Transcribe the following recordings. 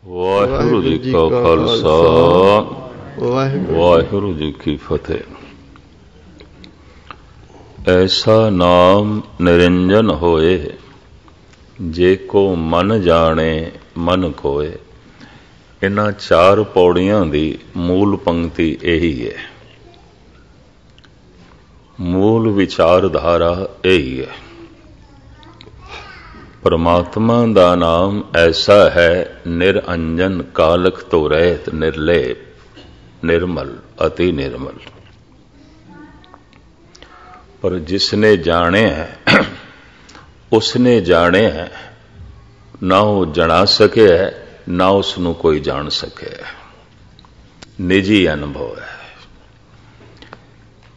ਵਾਹਿਗੁਰੂ ਜੀ ਕਾ ਖਾਲਸਾ ਵਾਹਿਗੁਰੂ ਜੀ ਕੀ ਫਤਿਹ। ਐਸਾ ਨਾਮ ਨਿਰੰਜਨ ਹੋਏ, ਜੇ ਕੋ ਮਨ ਜਾਣੇ ਮਨ ਕੋਏ। ਇਹਨਾਂ ਚਾਰ ਪੌੜੀਆਂ ਦੀ ਮੂਲ ਪੰਕਤੀ ਇਹੀ ਹੈ, ਮੂਲ ਵਿਚਾਰਧਾਰਾ ਇਹੀ ਹੈ। परमात्मा दा नाम ऐसा है निरंजन, कालख तो रहित, निर्लेप, निर्मल, अति निर्मल। पर जिसने जाने है उसने जाने है, ना वो जना सके है ना उसनू कोई जान सके है। निजी अनुभव है।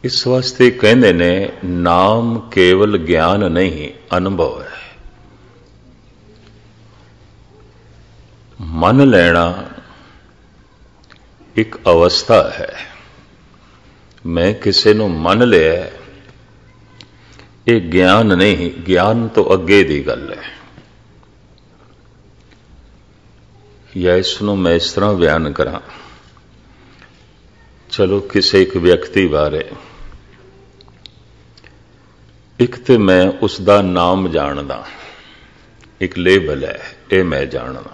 इस वास्ते कहते ने नाम केवल ज्ञान नहीं, अनुभव है। मन लेना एक अवस्था है। मैं किसी नू मन लिया, ये ज्ञान नहीं, ज्ञान तो अगे दी गल है। या इसनू मैं इस तरह बयान करा, चलो किसी एक व्यक्ति बारे एक तो मैं उसका नाम जानदा, एक लेबल है, ये मैं जानदा।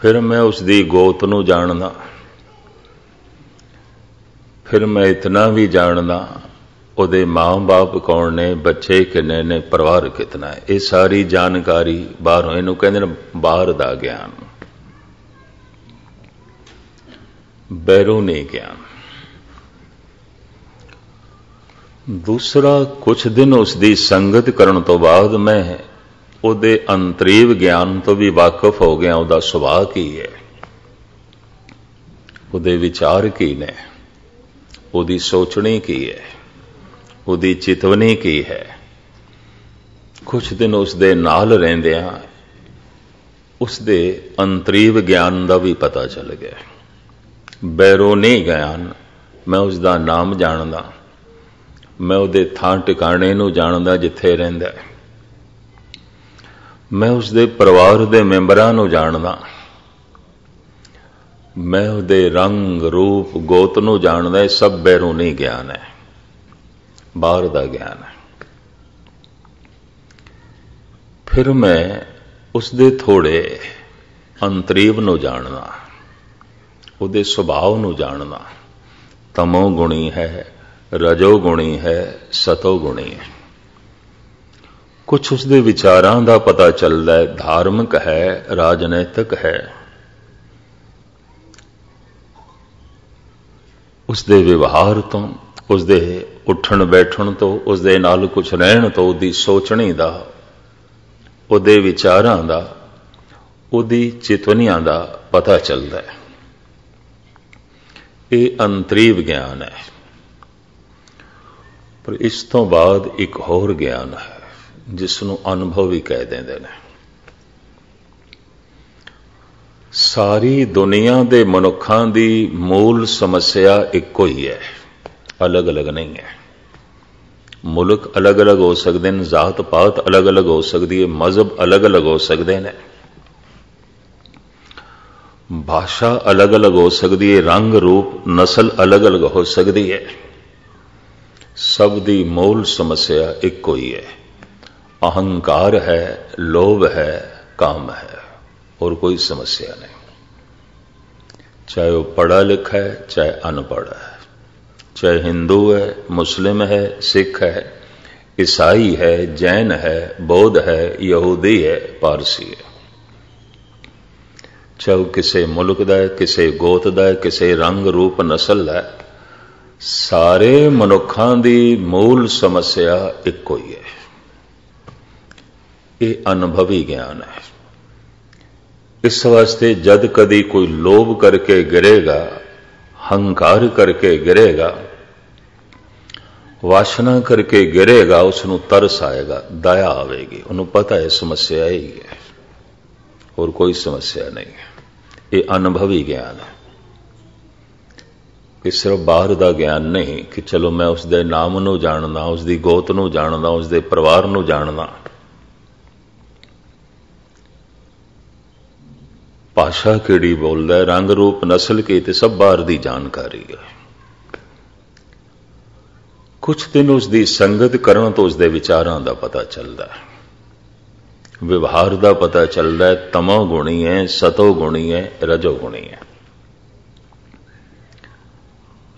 फिर मैं उसकी गोत नू जानदा, फिर मैं इतना भी जानदा उहदे मां बाप कौन ने, बच्चे किन्ने ने, परिवार कितना है। ये सारी जानकारी बाहरों, इहनूं कहंदे ने बाहर दा ज्ञान, बैरूनी ज्ञान। दूसरा, कुछ दिन उसकी संगत करने तो बाद मैं ਉਹਦੇ ਅੰਤਰੀਵ ਗਿਆਨ ਤੋਂ ਵੀ ਵਾਕਿਫ ਹੋ ਗਿਆ। ਉਹਦਾ ਸੁਭਾਅ ਕੀ ਹੈ, ਉਹਦੇ ਵਿਚਾਰ ਕੀ ਨੇ, ਉਹਦੀ ਸੋਚਣੀ ਕੀ ਹੈ, ਉਹਦੀ ਚਿਤਵਨੀ ਕੀ ਹੈ। ਕੁਝ ਦਿਨ ਉਸਦੇ ਨਾਲ ਰਹਿੰਦਿਆਂ ਉਸਦੇ ਅੰਤਰੀਵ ਗਿਆਨ ਦਾ ਵੀ ਪਤਾ ਚੱਲ ਗਿਆ। ਬੈਰੂਨੀ ਗਿਆਨ, ਮੈਂ ਉਸਦਾ ਨਾਮ ਜਾਣਦਾ, ਮੈਂ ਉਹਦੇ ਥਾਂ ਟਿਕਾਣੇ ਨੂੰ ਜਾਣਦਾ ਜਿੱਥੇ ਰਹਿੰਦਾ ਹੈ, मैं उसके परिवार के मैंबरां नूं जानदा, मैं उसके रंग रूप गोत नूं जानदा। यह सब बैरूनी ज्ञान है, बाहर का ज्ञान है। फिर मैं उसके थोड़े अंतरीव नूं जानदा, उसके सुभाव नूं जानदा। तमोगुणी है, रजोगुणी है, सतोगुणी है। कुछ उसके विचारां का पता चलता है, धार्मिक है, राजनैतिक है। उसके व्यवहार तो, उसके उठन बैठन तो, उसके नाल कुछ रहन तो, उसकी सोचनी का, उसके विचारां का, उसकी चितवनियां का पता चलता है। ये अंतरीव ज्ञान है। पर इस तो बाद एक होर ज्ञान है जिसनों अनुभव ही कह देंदे ने। सारी दुनिया के मनुखों की मूल समस्या इको ही है, अलग अलग नहीं है। मुल्क अलग अलग हो सकते हैं, जात पात अलग अलग हो सकती है, मजहब अलग अलग हो सकते हैं, भाषा अलग अलग हो सकती है, रंग रूप नस्ल अलग अलग हो सकती है। सब दी मूल समस्या इको ही है, अहंकार है, लोभ है, काम है, और कोई समस्या नहीं। चाहे वो पढ़ा लिखा है, चाहे अनपढ़ है, चाहे हिंदू है, मुस्लिम है, सिख है, ईसाई है, जैन है, बौद्ध है, यहूदी है, पारसी है। चाहे वो किसी मुल्क का है, किसी गोत का है, किसी रंग रूप नस्ल है, सारे मनुखों की मूल समस्या इको ही है। ये अनुभवी ज्ञान है। इस वास्ते जद कदी कोई लोभ करके गिरेगा, हंकार करके गिरेगा, वासना करके गिरेगा, उसनों तरस आएगा, दया आवेगी, उन्होंने पता है समस्या ही है और कोई समस्या नहीं है। ये अनुभवी ज्ञान है कि सिर्फ बाहर का ज्ञान नहीं कि चलो मैं उसके नाम नूं जानदा, उसकी गोत नूं जानदा, उसके परिवार नूं जानदा। ਭਾਸ਼ਾ ਕਿਹੜੀ ਬੋਲਦਾ, ਰੰਗ ਰੂਪ ਨਸਲ ਕੀ, ਤੇ ਸਭ ਬਾਹਰ ਦੀ ਜਾਣਕਾਰੀ ਹੈ। ਕੁਛ ਦਿਨ ਉਸ ਦੀ ਸੰਗਤ ਕਰਨ ਤੋਂ ਉਸ ਦੇ ਵਿਚਾਰਾਂ ਦਾ ਪਤਾ ਚੱਲਦਾ ਹੈ, ਵਿਵਹਾਰ ਦਾ ਪਤਾ ਚੱਲਦਾ ਹੈ। ਤਮੋ ਗੁਣੀ ਹੈ, ਸਤੋ ਗੁਣੀ ਹੈ, ਰਜੋ ਗੁਣੀ ਹੈ।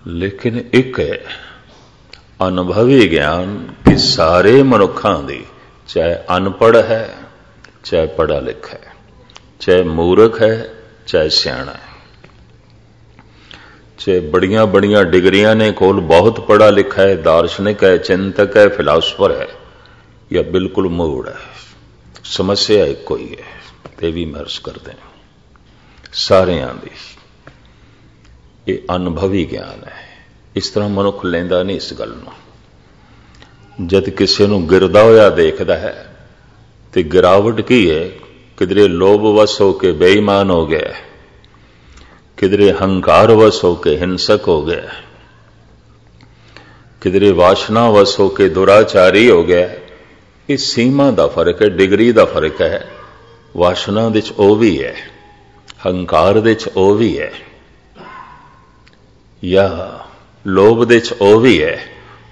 ਲੇਕਿਨ ਇੱਕ ਹੈ ਅਨੁਭਵੀ ਗਿਆਨ ਕਿ ਸਾਰੇ ਮਨੁੱਖਾਂ ਦੀ, ਚਾਹੇ ਅਨਪੜ੍ਹ ਹੈ, ਚਾਹੇ ਪੜ੍ਹਾ ਲਿਖਾ ਹੈ, ਚਾਹੇ ਮੂਰਖ ਹੈ, ਚਾਹੇ ਸਿਆਣਾ ਹੈ, ਚਾਹੇ ਬੜੀਆਂ ਬੜੀਆਂ ਡਿਗਰੀਆਂ ਨੇ ਕੋਲ, ਬਹੁਤ ਪੜ੍ਹਾ ਲਿਖਾ ਹੈ, ਦਾਰਸ਼ਨਿਕ ਹੈ, ਚਿੰਤਕ ਹੈ, ਫਿਲਾਸਫਰ ਹੈ, ਜਾਂ ਬਿਲਕੁਲ ਮੂੜ ਹੈ, ਸਮੱਸਿਆ ਇੱਕੋ ਹੀ ਹੈ। ਤੇ ਵੀ ਮਰਜ਼ ਕਰਦੇ ਹਾਂ ਸਾਰਿਆਂ ਦੀ। ਇਹ ਅਨੁਭਵੀ ਗਿਆਨ ਹੈ। ਇਸ ਤਰ੍ਹਾਂ ਮਨੁੱਖ ਲੈਂਦਾ ਨਹੀਂ ਇਸ ਗੱਲ ਨੂੰ। ਜਦ ਕਿਸੇ ਨੂੰ ਗਿਰਦਾ ਹੋਇਆ ਦੇਖਦਾ ਹੈ ਤੇ ਗਿਰਾਵਟ ਕੀ ਹੈ? ਕਿਧਰੇ ਲੋਭ ਵਸ ਹੋ ਕੇ ਬੇਈਮਾਨ ਹੋ ਗਿਆ, ਕਿਧਰੇ ਹੰਕਾਰ ਵਸ ਹੋ ਕੇ ਹਿੰਸਕ ਹੋ ਗਿਆ, ਕਿਧਰੇ ਵਾਸ਼ਨਾ ਵਸ ਹੋ ਕੇ ਦੁਰਾਚਾਰੀ ਹੋ ਗਿਆ। ਇਹ ਸੀਮਾ ਦਾ ਫਰਕ ਹੈ, ਡਿਗਰੀ ਦਾ ਫਰਕ ਹੈ। ਵਾਸ਼ਨਾ ਦੇ ਚ ਉਹ ਵੀ ਹੈ, ਹੰਕਾਰ ਦੇ ਚ ਉਹ ਵੀ ਹੈ, ਜਾਂ ਲੋਭ ਦੇ ਚ ਉਹ ਵੀ ਹੈ।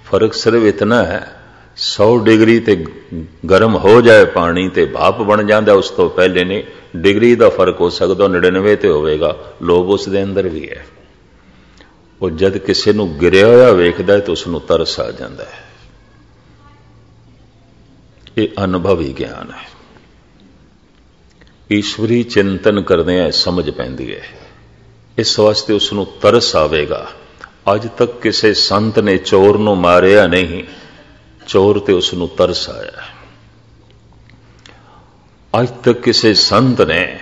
ਫਰਕ ਸਿਰਫ ਇਤਨਾ ਹੈ, 100 ਡਿਗਰੀ ਤੇ ਗਰਮ ਹੋ ਜਾਏ ਪਾਣੀ ਤੇ ਭਾਪ ਬਣ ਜਾਂਦਾ, ਉਸ ਤੋਂ ਪਹਿਲੇ ਨਹੀਂ। ਡਿਗਰੀ ਦਾ ਫਰਕ ਹੋ ਸਕਦਾ 99 ਤੇ ਹੋਵੇਗਾ। ਲੋਭ ਉਸ ਦੇ ਅੰਦਰ ਵੀ ਹੈ। ਉਹ ਜਦ ਕਿਸੇ ਨੂੰ ਗਿਰਿਆ ਹੋਇਆ ਵੇਖਦਾ ਤਾਂ ਉਸ ਨੂੰ ਤਰਸ ਆ ਜਾਂਦਾ ਹੈ। ਇਹ ਅਨੁਭਵੀ ਗਿਆਨ ਹੈ। ਈਸ਼ਵਰੀ ਚਿੰਤਨ ਕਰਦਿਆਂ ਸਮਝ ਪੈਂਦੀ ਹੈ। ਇਸ ਵਾਸਤੇ ਉਸ ਨੂੰ ਤਰਸ ਆਵੇਗਾ। ਅੱਜ ਤੱਕ ਕਿਸੇ ਸੰਤ ਨੇ ਚੋਰ ਨੂੰ ਮਾਰਿਆ ਨਹੀਂ, ਚੋਰ ਤੇ ਉਸ ਨੂੰ ਤਰਸ ਆਇਆ। ਅੱਜ ਤੱਕ ਕਿਸੇ ਸੰਤ ਨੇ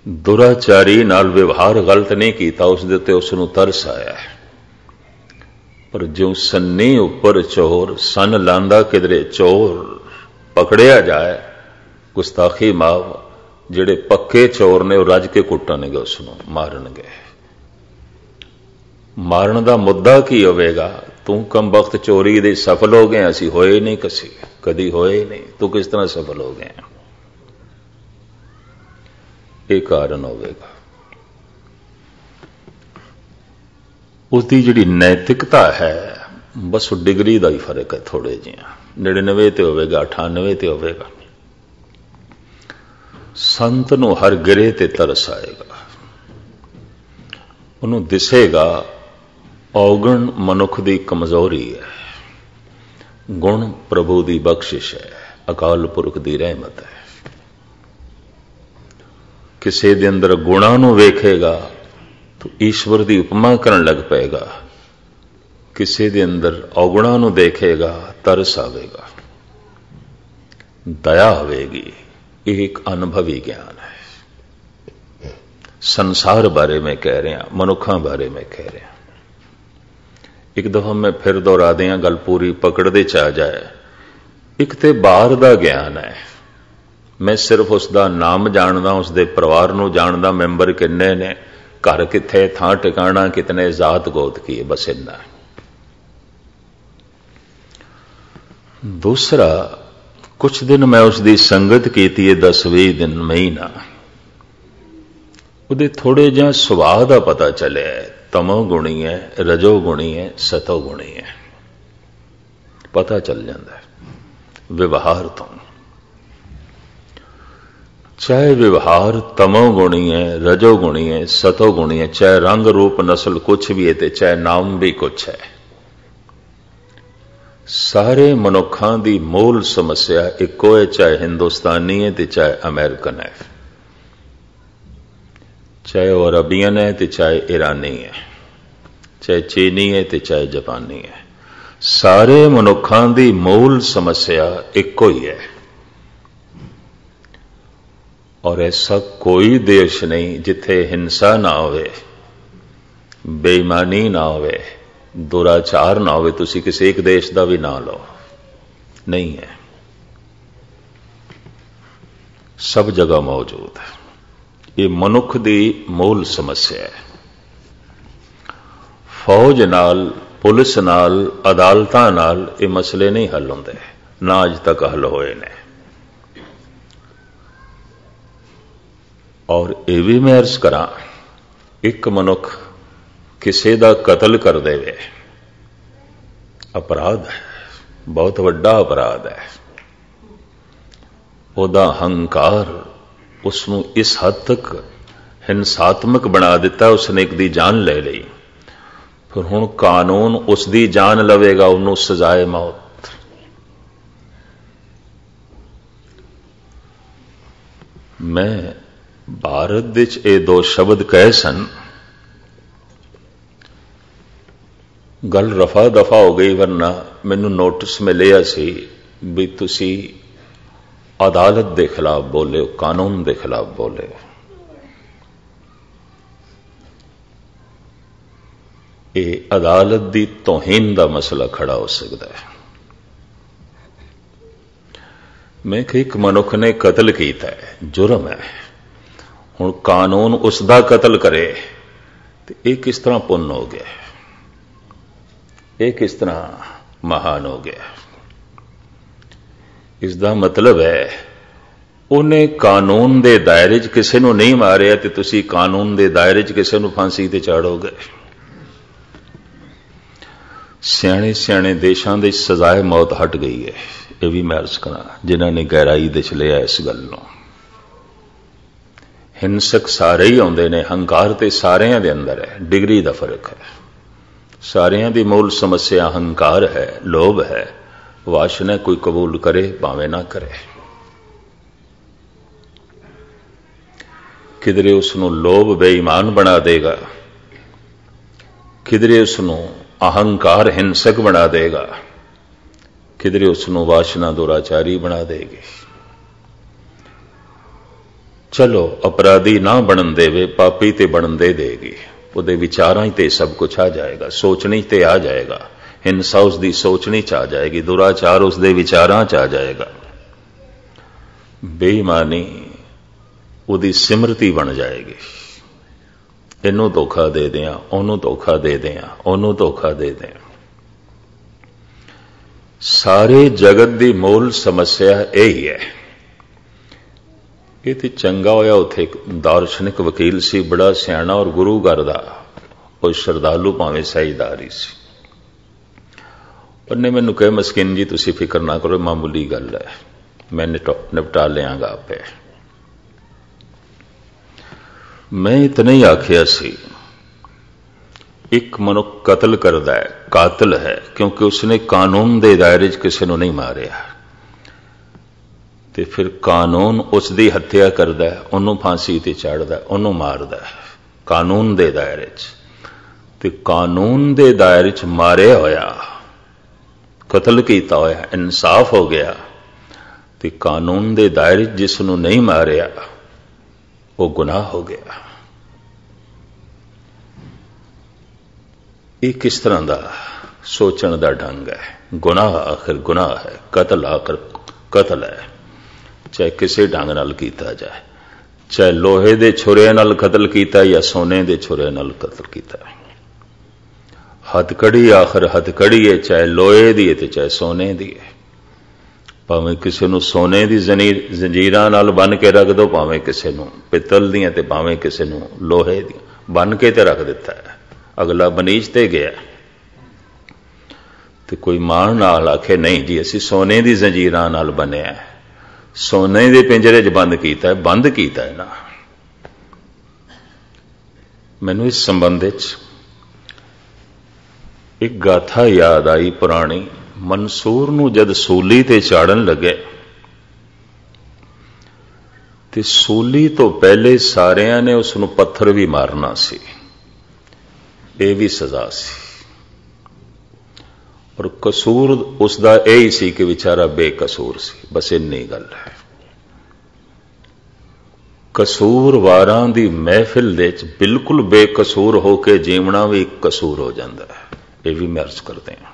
ਦੁਰਾਚਾਰੀ ਨਾਲ ਵਿਵਹਾਰ ਗਲਤ ਨਹੀਂ ਕੀਤਾ, ਉਸ ਦੇ ਉੱਤੇ ਉਸ ਨੂੰ ਤਰਸ ਆਇਆ। ਪਰ ਜਿਉਂ ਸੰਨੀ ਉੱਪਰ ਚੋਰ, ਸੰਨ ਲਾਂਦਾ ਕਿਧਰੇ ਚੋਰ ਪਕੜਿਆ ਜਾਏ, ਗੁਸਤਾਖੀ ਮਾਫ। ਜਿਹੜੇ ਪੱਕੇ ਚੋਰ ਨੇ ਉਹ ਰੱਜ ਕੇ ਕੁੱਟਣਗੇ, ਉਸ ਨੂੰ ਮਾਰਨਗੇ। ਮਾਰਨ ਦਾ ਮੁੱਦਾ ਕੀ ਹੋਵੇਗਾ? ਤੂੰ ਕਮਬਖਤ ਚੋਰੀ ਦੇ ਸਫਲ ਹੋ ਗਏ, ਅਸੀਂ ਹੋਏ ਨਹੀਂ, ਕਦੀ ਹੋਏ ਨਹੀਂ, ਤੂੰ ਕਿਸ ਤਰ੍ਹਾਂ ਸਫਲ ਹੋ ਗਏ? ਇਹ ਕਾਰਨ ਹੋਵੇਗਾ। ਉਸਦੀ ਜਿਹੜੀ ਨੈਤਿਕਤਾ ਹੈ, ਬਸ ਉਹ ਡਿਗਰੀ ਦਾ ਹੀ ਫਰਕ ਹੈ ਥੋੜੇ ਜਿਹਾ। 99 ਤੇ ਹੋਵੇਗਾ, 98 ਤੇ ਹੋਵੇਗਾ। ਸੰਤ ਨੂੰ ਹਰ ਗਿਰੇ ਤੇ ਤਰਸ ਆਏਗਾ। ਉਹਨੂੰ ਦਿਸੇਗਾ ਔਗਣ ਮਨੁੱਖ ਦੀ ਕਮਜ਼ੋਰੀ ਹੈ, ਗੁਣ ਪ੍ਰਭੂ ਦੀ ਬਖਸ਼ਿਸ਼ ਹੈ, ਅਕਾਲ ਪੁਰਖ ਦੀ ਰਹਿਮਤ ਹੈ। ਕਿਸੇ ਦੇ ਅੰਦਰ ਗੁਣਾਂ ਨੂੰ ਵੇਖੇਗਾ ਤਾਂ ਈਸ਼ਵਰ ਦੀ ਉਪਮਾ ਕਰਨ ਲੱਗ ਪਏਗਾ। ਕਿਸੇ ਦੇ ਅੰਦਰ ਔਗੁਣਾਂ ਨੂੰ ਦੇਖੇਗਾ, ਤਰਸ ਆਵੇਗਾ, ਦਇਆ ਹੋਵੇਗੀ। ਇਹ ਇੱਕ ਅਨੁਭਵੀ ਗਿਆਨ ਹੈ। ਸੰਸਾਰ ਬਾਰੇ ਮੈਂ ਕਹਿ ਰਿਹਾ, ਮਨੁੱਖਾਂ ਬਾਰੇ ਮੈਂ ਕਹਿ ਰਿਹਾ। ਇੱਕ ਦਫਾ ਮੈਂ ਫਿਰ ਦੁਹਰਾ ਦਿਆਂ, ਗੱਲ ਪੂਰੀ ਪਕੜ ਦੇ ਚ ਆ ਜਾਏ। ਇੱਕ ਤੇ ਬਾਹਰ ਦਾ ਗਿਆਨ ਹੈ, ਮੈਂ ਸਿਰਫ ਉਸ ਦਾ ਨਾਮ ਜਾਣਦਾ, ਉਸ ਦੇ ਪਰਿਵਾਰ ਨੂੰ ਜਾਣਦਾ, ਮੈਂਬਰ ਕਿੰਨੇ ਨੇ, ਘਰ ਕਿੱਥੇ, ਥਾਂ ਟਿਕਾਣਾ ਕਿਤਨੇ, ਜ਼ਾਤ ਗੋਤ ਕੀ ਹੈ, ਬਸ ਇੰਨਾ। ਦੂਸਰਾ, ਕੁਛ ਦਿਨ ਮੈਂ ਉਸ ਦੀ ਸੰਗਤ ਕੀਤੀ ਹੈ, 10-20 ਦਿਨ, ਮਹੀਨਾ। ਉਹਦੇ ਥੋੜੇ ਜਿਹਾ ਸੁਭਾਅ ਦਾ ਪਤਾ ਚੱਲਿਆ। ਤਮੋ ਗੁਣੀ ਹੈ, ਰਜੋ ਗੁਣੀ ਹੈ, ਸਤੋ ਗੁਣੀ ਹੈ, ਪਤਾ ਚੱਲ ਜਾਂਦਾ ਹੈ ਵਿਵਹਾਰ ਤੋਂ। ਚਾਹੇ ਵਿਵਹਾਰ ਤਮੋ ਗੁਣੀ ਹੈ, ਰਜੋ ਗੁਣੀ ਹੈ, ਸਤੋ ਗੁਣੀ ਹੈ, ਚਾਹੇ ਰੰਗ ਰੂਪ ਨਸਲ ਕੁਛ ਵੀ ਹੈ, ਤੇ ਚਾਹੇ ਨਾਮ ਵੀ ਕੁਛ ਹੈ। ਸਾਰੇ ਮਨੁੱਖਾਂ ਦੀ ਮੂਲ ਸਮੱਸਿਆ ਇੱਕੋ ਹੈ, ਚਾਹੇ ਹਿੰਦੁਸਤਾਨੀ ਹੈ ਤੇ ਚਾਹੇ ਅਮਰੀਕਨ ਹੈ, ਚਾਹੇ ਉਹ ਅਰਬੀਅਨ ਹੈ ਤੇ ਚਾਹੇ ਈਰਾਨੀ ਹੈ, ਚਾਹੇ ਚੀਨੀ ਹੈ ਤੇ ਚਾਹੇ ਜਾਪਾਨੀ ਹੈ। ਸਾਰੇ ਮਨੁੱਖਾਂ ਦੀ ਮੂਲ ਸਮੱਸਿਆ ਇੱਕੋ ਹੀ ਹੈ। ਔਰ ਐਸਾ ਕੋਈ ਦੇਸ਼ ਨਹੀਂ ਜਿੱਥੇ ਹਿੰਸਾ ਨਾ ਹੋਵੇ, ਬੇਈਮਾਨੀ ਨਾ ਹੋਵੇ, ਦੁਰਾਚਾਰ ਨਾ ਹੋਵੇ। ਤੁਸੀਂ ਕਿਸੇ ਇੱਕ ਦੇਸ਼ ਦਾ ਵੀ ਨਾਂ ਲਓ, ਨਹੀਂ ਹੈ। ਸਭ ਜਗ੍ਹਾ ਮੌਜੂਦ ਹੈ। ਇਹ ਮਨੁੱਖ ਦੀ ਮੂਲ ਸਮੱਸਿਆ ਹੈ। ਫੌਜ ਨਾਲ, ਪੁਲਿਸ ਨਾਲ, ਅਦਾਲਤਾਂ ਨਾਲ ਇਹ ਮਸਲੇ ਨਹੀਂ ਹੱਲ ਹੁੰਦੇ, ਨਾ ਅੱਜ ਤੱਕ ਹੱਲ ਹੋਏ ਨੇ। और ये भी मैं अर्ज करा, एक मनुख किसी का कतल कर देवे अपराध है, बहुत वड्डा अपराध है। ਉਹਦਾ हंकार उसनों इस हद तक हिंसात्मक बना दिता, उसने एक दी जान ले ली, फिर हुण कानून उसकी जान लवेगा, उन्होंने सजाए मौत। मैं भारत विच ये दो शब्द कहे सन, गल रफा दफा हो गई, वरना मैनू नोटिस मिलिया सी भी तुसी अदालत के खिलाफ बोले हो, कानून के खिलाफ बोले हो। ये अदालत की तौहीन का मसला खड़ा हो सकता है। मैं कि एक मनुख ने कतल किया है, जुर्म है, हुण कानून उसका कतल करे तो यह किस तरह पुण्य हो गया, यह किस तरह महान हो गया। इसका मतलब है उन्हें कानून के दायरे च किसी को नहीं मारिया तो तुसी कानून के दायरे च किसी को फांसी ते चाड़ोगे। सियाणे सियाणे देशों के सजाए मौत हट गई है, यह भी मैं अर्ज करा जिन्हों ने गहराई दे लिया इस गल नूं। हिंसक सारे ही आउंदे ने, हंकार ते सारियां दे अंदर है, डिग्री का फर्क है। सारियां दी मूल समस्या हंकार है, लोभ है, वासना कोई कबूल करे भावें ना करे। किधरे उसनों लोभ बेईमान बना देगा, किधरे उसनों अहंकार हिंसक बना देगा, किधरे उसनों वासना दुराचारी बना देगी। चलो अपराधी ना बनन देवे, पापी ते बनन दे देगी, उहदे विचारां ही ते सब कुछ आ जाएगा, सोचनी ते आ जाएगा, हिंसा उसकी सोचनी च आ जाएगी, दुराचार उसके विचारां च आ जाएगा, बेईमानी उसकी सिमरती बन जाएगी। इनू धोखा दे दें, ओनू धोखा दे दें, ओनू धोखा दे दें। सारे जगत की मूल समस्या यही है। ये तो चंगा होया उत्थे एक दार्शनिक वकील सी, बड़ा सियाणा और गुरु घर दा, कोई श्रद्धालु भावें सहीदार ही सी। उन्हें मैनू कहा, मस्किन जी तुसी फिक्र ना करो, मामूली गल है, मैं निपटा लियांगा आपे। मैं इतना ही आखिया सी, एक मनुख कतल करता है, कातिल है, क्योंकि उसने कानून के दायरे च किसी को नहीं मारिया, तो फिर कानून उसकी हत्या करता है, उन्होंने फांसी ते चाढ़ता है, उन्होंने मारदा है कानून के दायरे च। तो कानून के दायरे च मारिया होया, कतल किया होया, इंसाफ हो गया, तो कानून के दायरे जिसनों नहीं मारिया वो गुनाह हो गया। ये किस तरह का सोचण का ढंग है। गुनाह आखिर गुनाह है, कतल आखिर कतल है, चाहे किसी ढंग नाल कीता जाए, चाहे लोहे के छुरे नाल कतल किया या सोने के छुरे नाल कतल किया। हथकड़ी आखिर हथकड़ी है, चाहे लोहे की है चाहे सोने की है। भावें किसी को सोने की जंजीरां नाल बन के रख दो, भावें किसी को पित्तल दी, भावें किसी को लोहे दी बन के ते रख दिता है, अगला बनीज ते गया। तो कोई मान नाल आखे नहीं जी असी सोने की जंजीरां नाल बने, सोने के पिंजरे च बंद किया है ना। मैनू इस संबंध एक गाथा याद आई पुरानी। मंसूर नूं जद सूली ते चाड़न लगे ते सूली तो पहले सारियां ने उसनूं पत्थर भी मारना सी, ये भी सजा सी। और कसूर उसका यही सी कि बेचारा बेकसूर सी, बस इन्नी गल है। कसूरवारां दी महफिल दे विच बिल्कुल बेकसूर होके जीवना भी एक कसूर हो जाता है, ये भी मैं अर्ज करते हैं।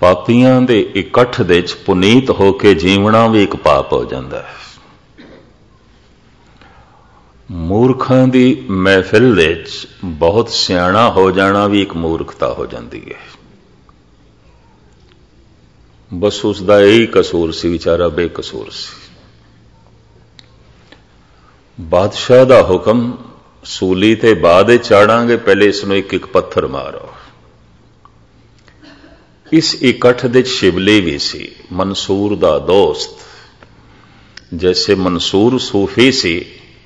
पापियां दे इकट्ठ दे विच पुनीत होके जीवना भी एक पाप हो जाता है। मूर्खां दी महफिल दे विच बहुत सियाणा हो जाना भी एक मूर्खता हो जाती है। बस उसका यही कसूर सी, बेचारा बेकसूर सी। बादशाह दा हुक्म सूली ते बाद चाड़ांगे, पहले इसनों एक एक पत्थर मारो। इस इकट्ठ दे शिवली भी सी, मंसूर दा दोस्त। जैसे मंसूर सूफी सी,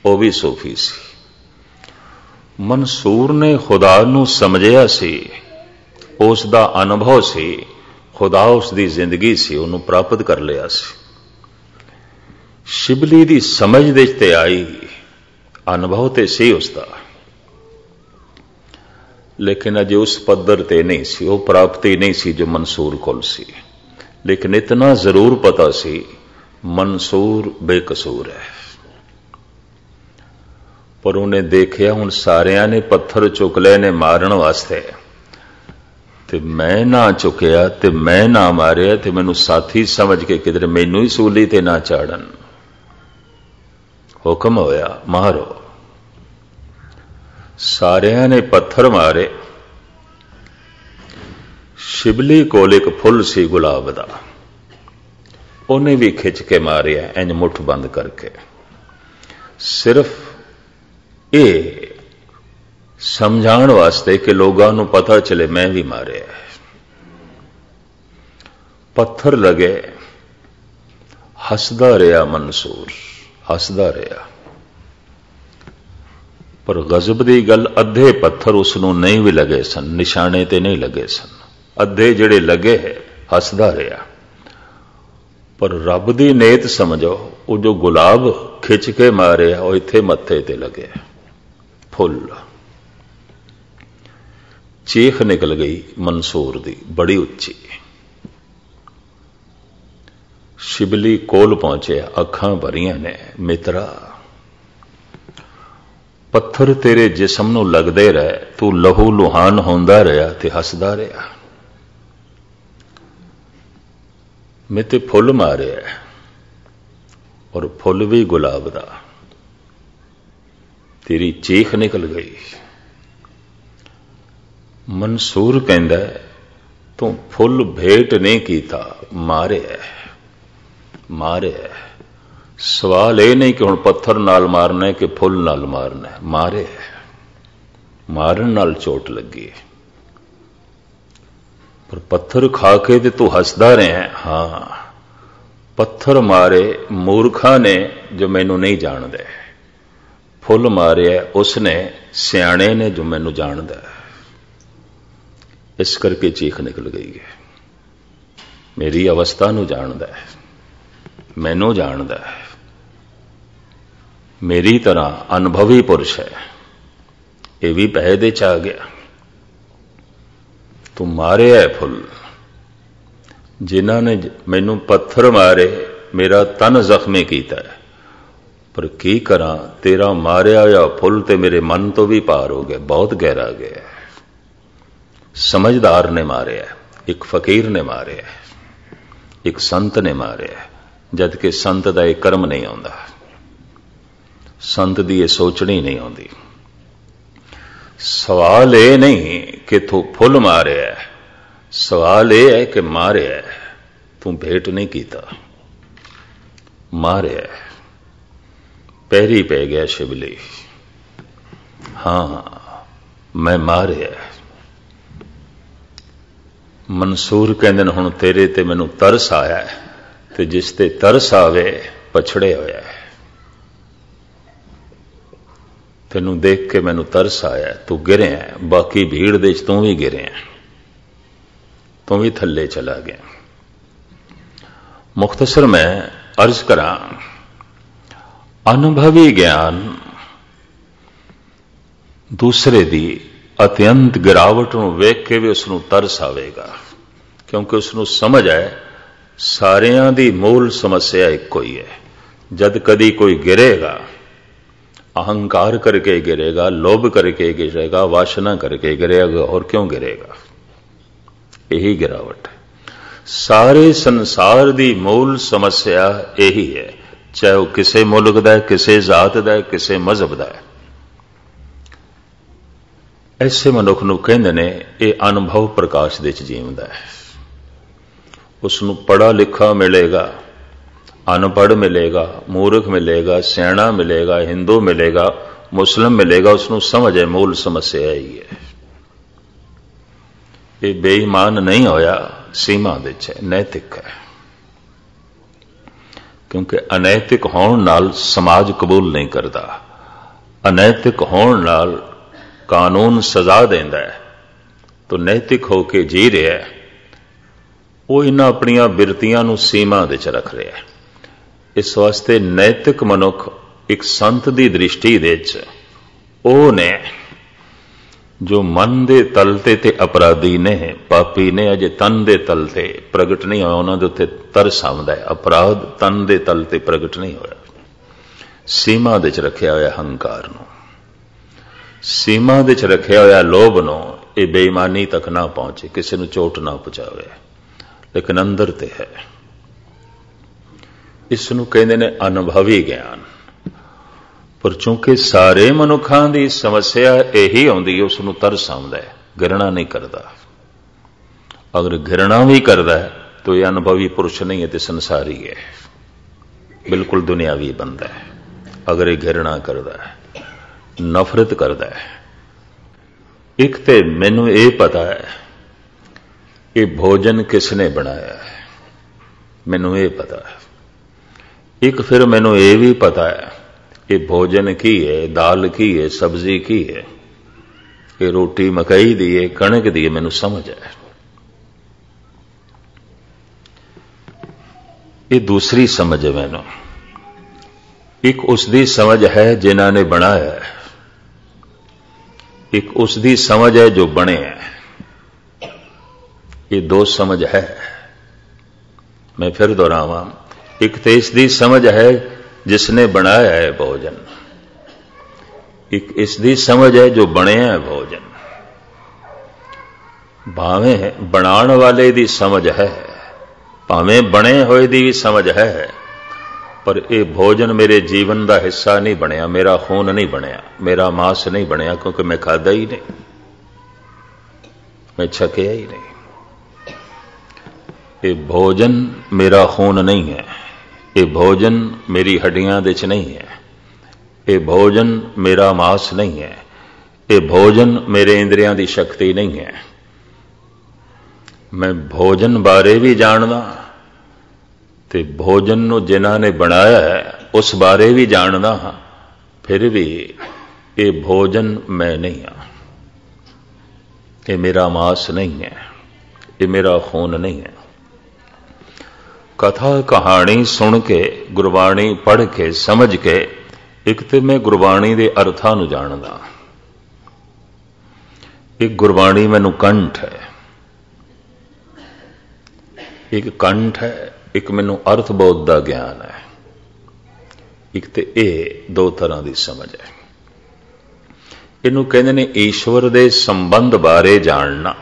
वह भी सूफी सी। मंसूर ने खुदा नू समझिया सी, उसका अनुभव सी, खुदा उसकी जिंदगी सी, उन्होंने प्राप्त कर लिया सी। शिवली की समझ दे ते आई, अनुभव ते सी उसका, लेकिन अजे उस पद्धर ते नहीं सी, वो प्राप्ति नहीं सी जो मंसूर कोल सी। लेकिन इतना जरूर पता सी, मंसूर बेकसूर है। पर उन्हें देखिया हुण सारियां ने पत्थर चुक ले ने मारन वास्ते, ते मैं ना चुकिया ते मैं ना मारिया, ते मैनू साथी समझ के किधर मैनू ही सूली ते ना चाड़न। हुक्म होया मारो। सारियां ने पत्थर मारे। शिवली कोल एक फुल सी गुलाब दा, उन्हें भी खिंच के मारिया इंज मुठ बंद करके, सिर्फ ये समझाण वास्ते कि लोगों को पता चले मैं भी मारे। पत्थर लगे, हसदा रहा मंसूर, हसदा रहा। पर गजब की गल, अद्धे पत्थर उसनों नहीं भी लगे सन, निशाने ते नहीं लगे सन। अद्धे जिहड़े लगे हसदा रहा। पर रब दी नेत समझो, वो जो गुलाब खिंच के मारे वो इत्थे मत्थे ते लगे फुल। चीख निकल गई मंसूर दी बड़ी उच्ची। शिवली कोल पहुंचे, अखां भरियां ने, मित्रा पत्थर तेरे जिसम नूं लगदे रहे, तू लहू लुहान होंदा रहा ते हसदा रहा। मैं ते फुल मारे और फुल भी गुलाब दा। तेरी चीख निकल गई। मंसूर कहंदा तू फुल भेंट नहीं कीता, मारे मारे। सवाल यह नहीं कि हुण पत्थर नाल मारना है कि फुल नाल मारना है, मारे मारन नाल चोट लगी। पर पत्थर खा के ते तू हसदा रहा है। हाँ, पत्थर मारे मूर्खा ने जो मैनू नहीं जानदे, फुल मारे उसने सियाणे ने जो मैनू जानदा। इस करके चीख निकल गई है। मेरी अवस्था नू जानदा है, मैनू जानदा है, मेरी तरह अनुभवी पुरुष है। यह भी पैसे दे चा गया। तू मारे है फुल। जिन्हां ने मैनू पत्थर मारे, मेरा तन जख्मी किया है, पर की करा, तेरा मारिया या फुल ते मेरे मन तो भी पार हो गया, बहुत गहरा गया। समझदार ने मारे, एक फकीर ने मारे, एक संत ने मारे, जबकि संत का एक कर्म नहीं आता, संत की यह सोचनी नहीं आती। सवाल यह नहीं कि तू फुल मारे, सवाल यह है कि मारे तू भेंट नहीं किया, मारे। पैरी पै गया शिवली। हाँ, मैं मारे। मंसूर कहंदे ने हुण तेरे ते मैनू तरस आया है, ते जिस ते तरस आवे पछड़े होया है। तेनू देख के मैनू तरस आया, तू गिरे है, बाकी भीड़ दे तू भी गिरे है, तू भी थल्ले चला गया। मुख्तसर मैं अर्ज करा, अनुभवी ज्ञान दूसरे दी अत्यंत गिरावट नूं वेख के भी उसनूं तरस आवेगा, क्योंकि उसनूं समझ है सारियां दी मूल समस्या इक्को ही है। जद कदी कोई गिरेगा, अहंकार करके गिरेगा, लोभ करके गिरेगा, वासना करके गिरेगा, और क्यों गिरेगा? यही गिरावट है। सारे संसार दी मूल समस्या यही है, चाहे वह किसी मुल्क दा है, किसी जात दा है, किसी मजहब दा है। ऐसे मनुख नूं कहंदे ने यह अनुभव प्रकाश दे च जीवदा है। उसनूं पढ़ा लिखा मिलेगा, अनपढ़ मिलेगा, मूर्ख मिलेगा, सियाणा मिलेगा, हिंदू मिलेगा, मुस्लिम मिलेगा, उसनों समझ है मूल समस्या ही है। ये बेईमान नहीं होया, सीमा विच है, नैतिक है। क्योंकि अनैतिक होने नाल समाज कबूल नहीं करता, अनैतिक होने नाल कानून सजा देंदा है। तो नैतिक होके जी रहा है, वो इन्हां अपनियां बिरतियां नूं सीमा दे च रख रहा है। इस वास्ते नैतिक मनुख एक संत की दृष्टि दे च ਉਹ ਨੇ जो मन के तल ते अपराधी ने, पापी ने, अजे तन के तल ते प्रगट नहीं होया, उन्होंने उत्ते तरस आउंदा है। अपराध तन के तल ते प्रगट नहीं होया, सीमा दे च रखिया होया हंकार नूं, सीमा दे च रखिया होया लोभ नूं। ये बेईमानी तक ना पहुंचे, किसी नूं चोट ना पहुंचावे, लेकिन अंदर ते है। इस नूं कहंदे ने अनुभवी ज्ञान। पर चूंकि सारे मनुखों की समस्या यही आउंदी है, उसनूं तरस आउंदा है, घृणा नहीं करता। अगर घृणा भी करता है तो यह अनुभवी पुरुष नहीं है, तो संसारी है, बिल्कुल दुनियावी बंदा है। अगर यह घृणा करता है, नफरत करता है, एक तो मैनू ये पता है कि भोजन किसने बनाया है, मैनू ये पता है। एक फिर मैनू ये भी पता है कि भोजन की है, दाल की है, सब्जी की है, कि रोटी मकई दी है, कणक दी है, मैनू समझ है। ये दूसरी समझ है मैनू। एक उसकी समझ है जिन्हां ने बनाया है, एक उसकी समझ है जो बने हैं। ये दो समझ है। मैं फिर दोहरावां, एक तो इसकी समझ है जिसने बनाया है भोजन, एक इसकी समझ है जो बने है भोजन। भावें बनाने वाले की समझ है, भावें बने हुए की भी समझ है, पर यह भोजन मेरे जीवन का हिस्सा नहीं बनया, मेरा खून नहीं बनया, मेरा मांस नहीं बनया, क्योंकि मैं खादा ही नहीं, मैं छकिया ही नहीं। ये भोजन मेरा खून नहीं है, ये भोजन मेरी हड्डियां दे च नहीं है, ये भोजन मेरा मांस नहीं है, ये भोजन मेरे इंद्रियां की शक्ति नहीं है। मैं भोजन बारे भी जानदा, ते भोजन नूं जिन्हां ने बनाया है उस बारे भी जानदा हां, फिर भी ये भोजन मैं नहीं हां, ये मेरा मांस नहीं है, ये मेरा खून नहीं है। कथा कहानी सुन के, गुरबाणी पढ़ के, समझ के, एक तो मैं गुरबाणी के अर्थां नूं जानदा, एक गुरबाणी मैनूं कंठ है, एक कंठ है, एक मैनूं अर्थबोध का ज्ञान है। एक तो यह दो तरह की समझ है। इनू कहते ने ईश्वर के संबंध बारे जानना,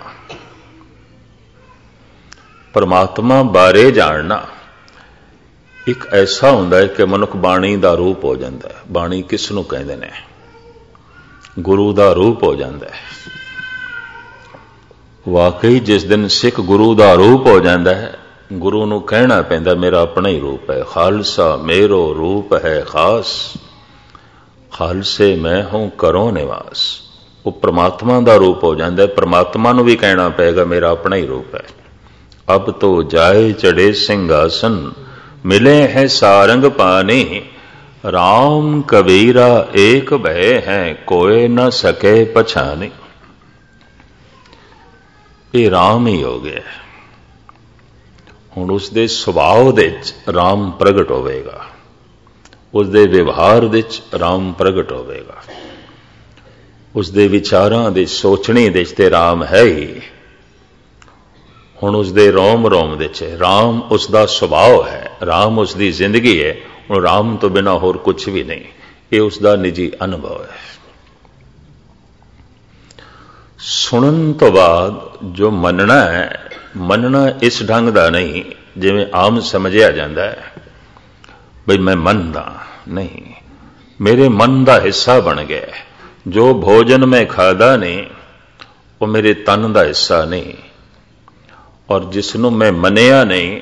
परमात्मा बारे जानना। एक ऐसा हुंदा है कि मनुख बाणी का रूप हो जाता है। बाणी किसनू कहते ने? गुरु का रूप हो जाता है। वाकई जिस दिन सिख गुरु का रूप हो जाता है, गुरु नू कहना पैंदा मेरा अपना ही रूप है, खालसा मेरो रूप है खास, खालसे मैं हूं करो निवास। वो परमात्मा का रूप हो जाता है। परमात्मा नू भी कहना पेगा मेरा अपना ही रूप है। अब तो जाए चढ़े सिंहासन, मिले हैं सारंग पानी, राम कबीरा एक भय हैं, कोई न सके पछानी। ये राम ही हो गया। हुण उसदे सुभाव दे राम प्रगट होवेगा, उसदे व्यवहार दे राम प्रगट होवेगा, उसदे विचारां दे सोचने दे ते राम है ही। हुण उसदे रोम रोम दे राम उसदा सुभाव है, राम उसदी जिंदगी है। हुण राम तो बिना होर कुछ भी नहीं। ये उसदा निजी अनुभव है। सुनन तो बाद जो मनना है, मनना इस ढंग का नहीं जिवें आम समझिया जाता है बई मैं मनदा नहीं, मेरे मन का हिस्सा बन गया। जो भोजन मैं खादा नहीं वो मेरे तन का हिस्सा नहीं, और जिसनों मैं मनिया नहीं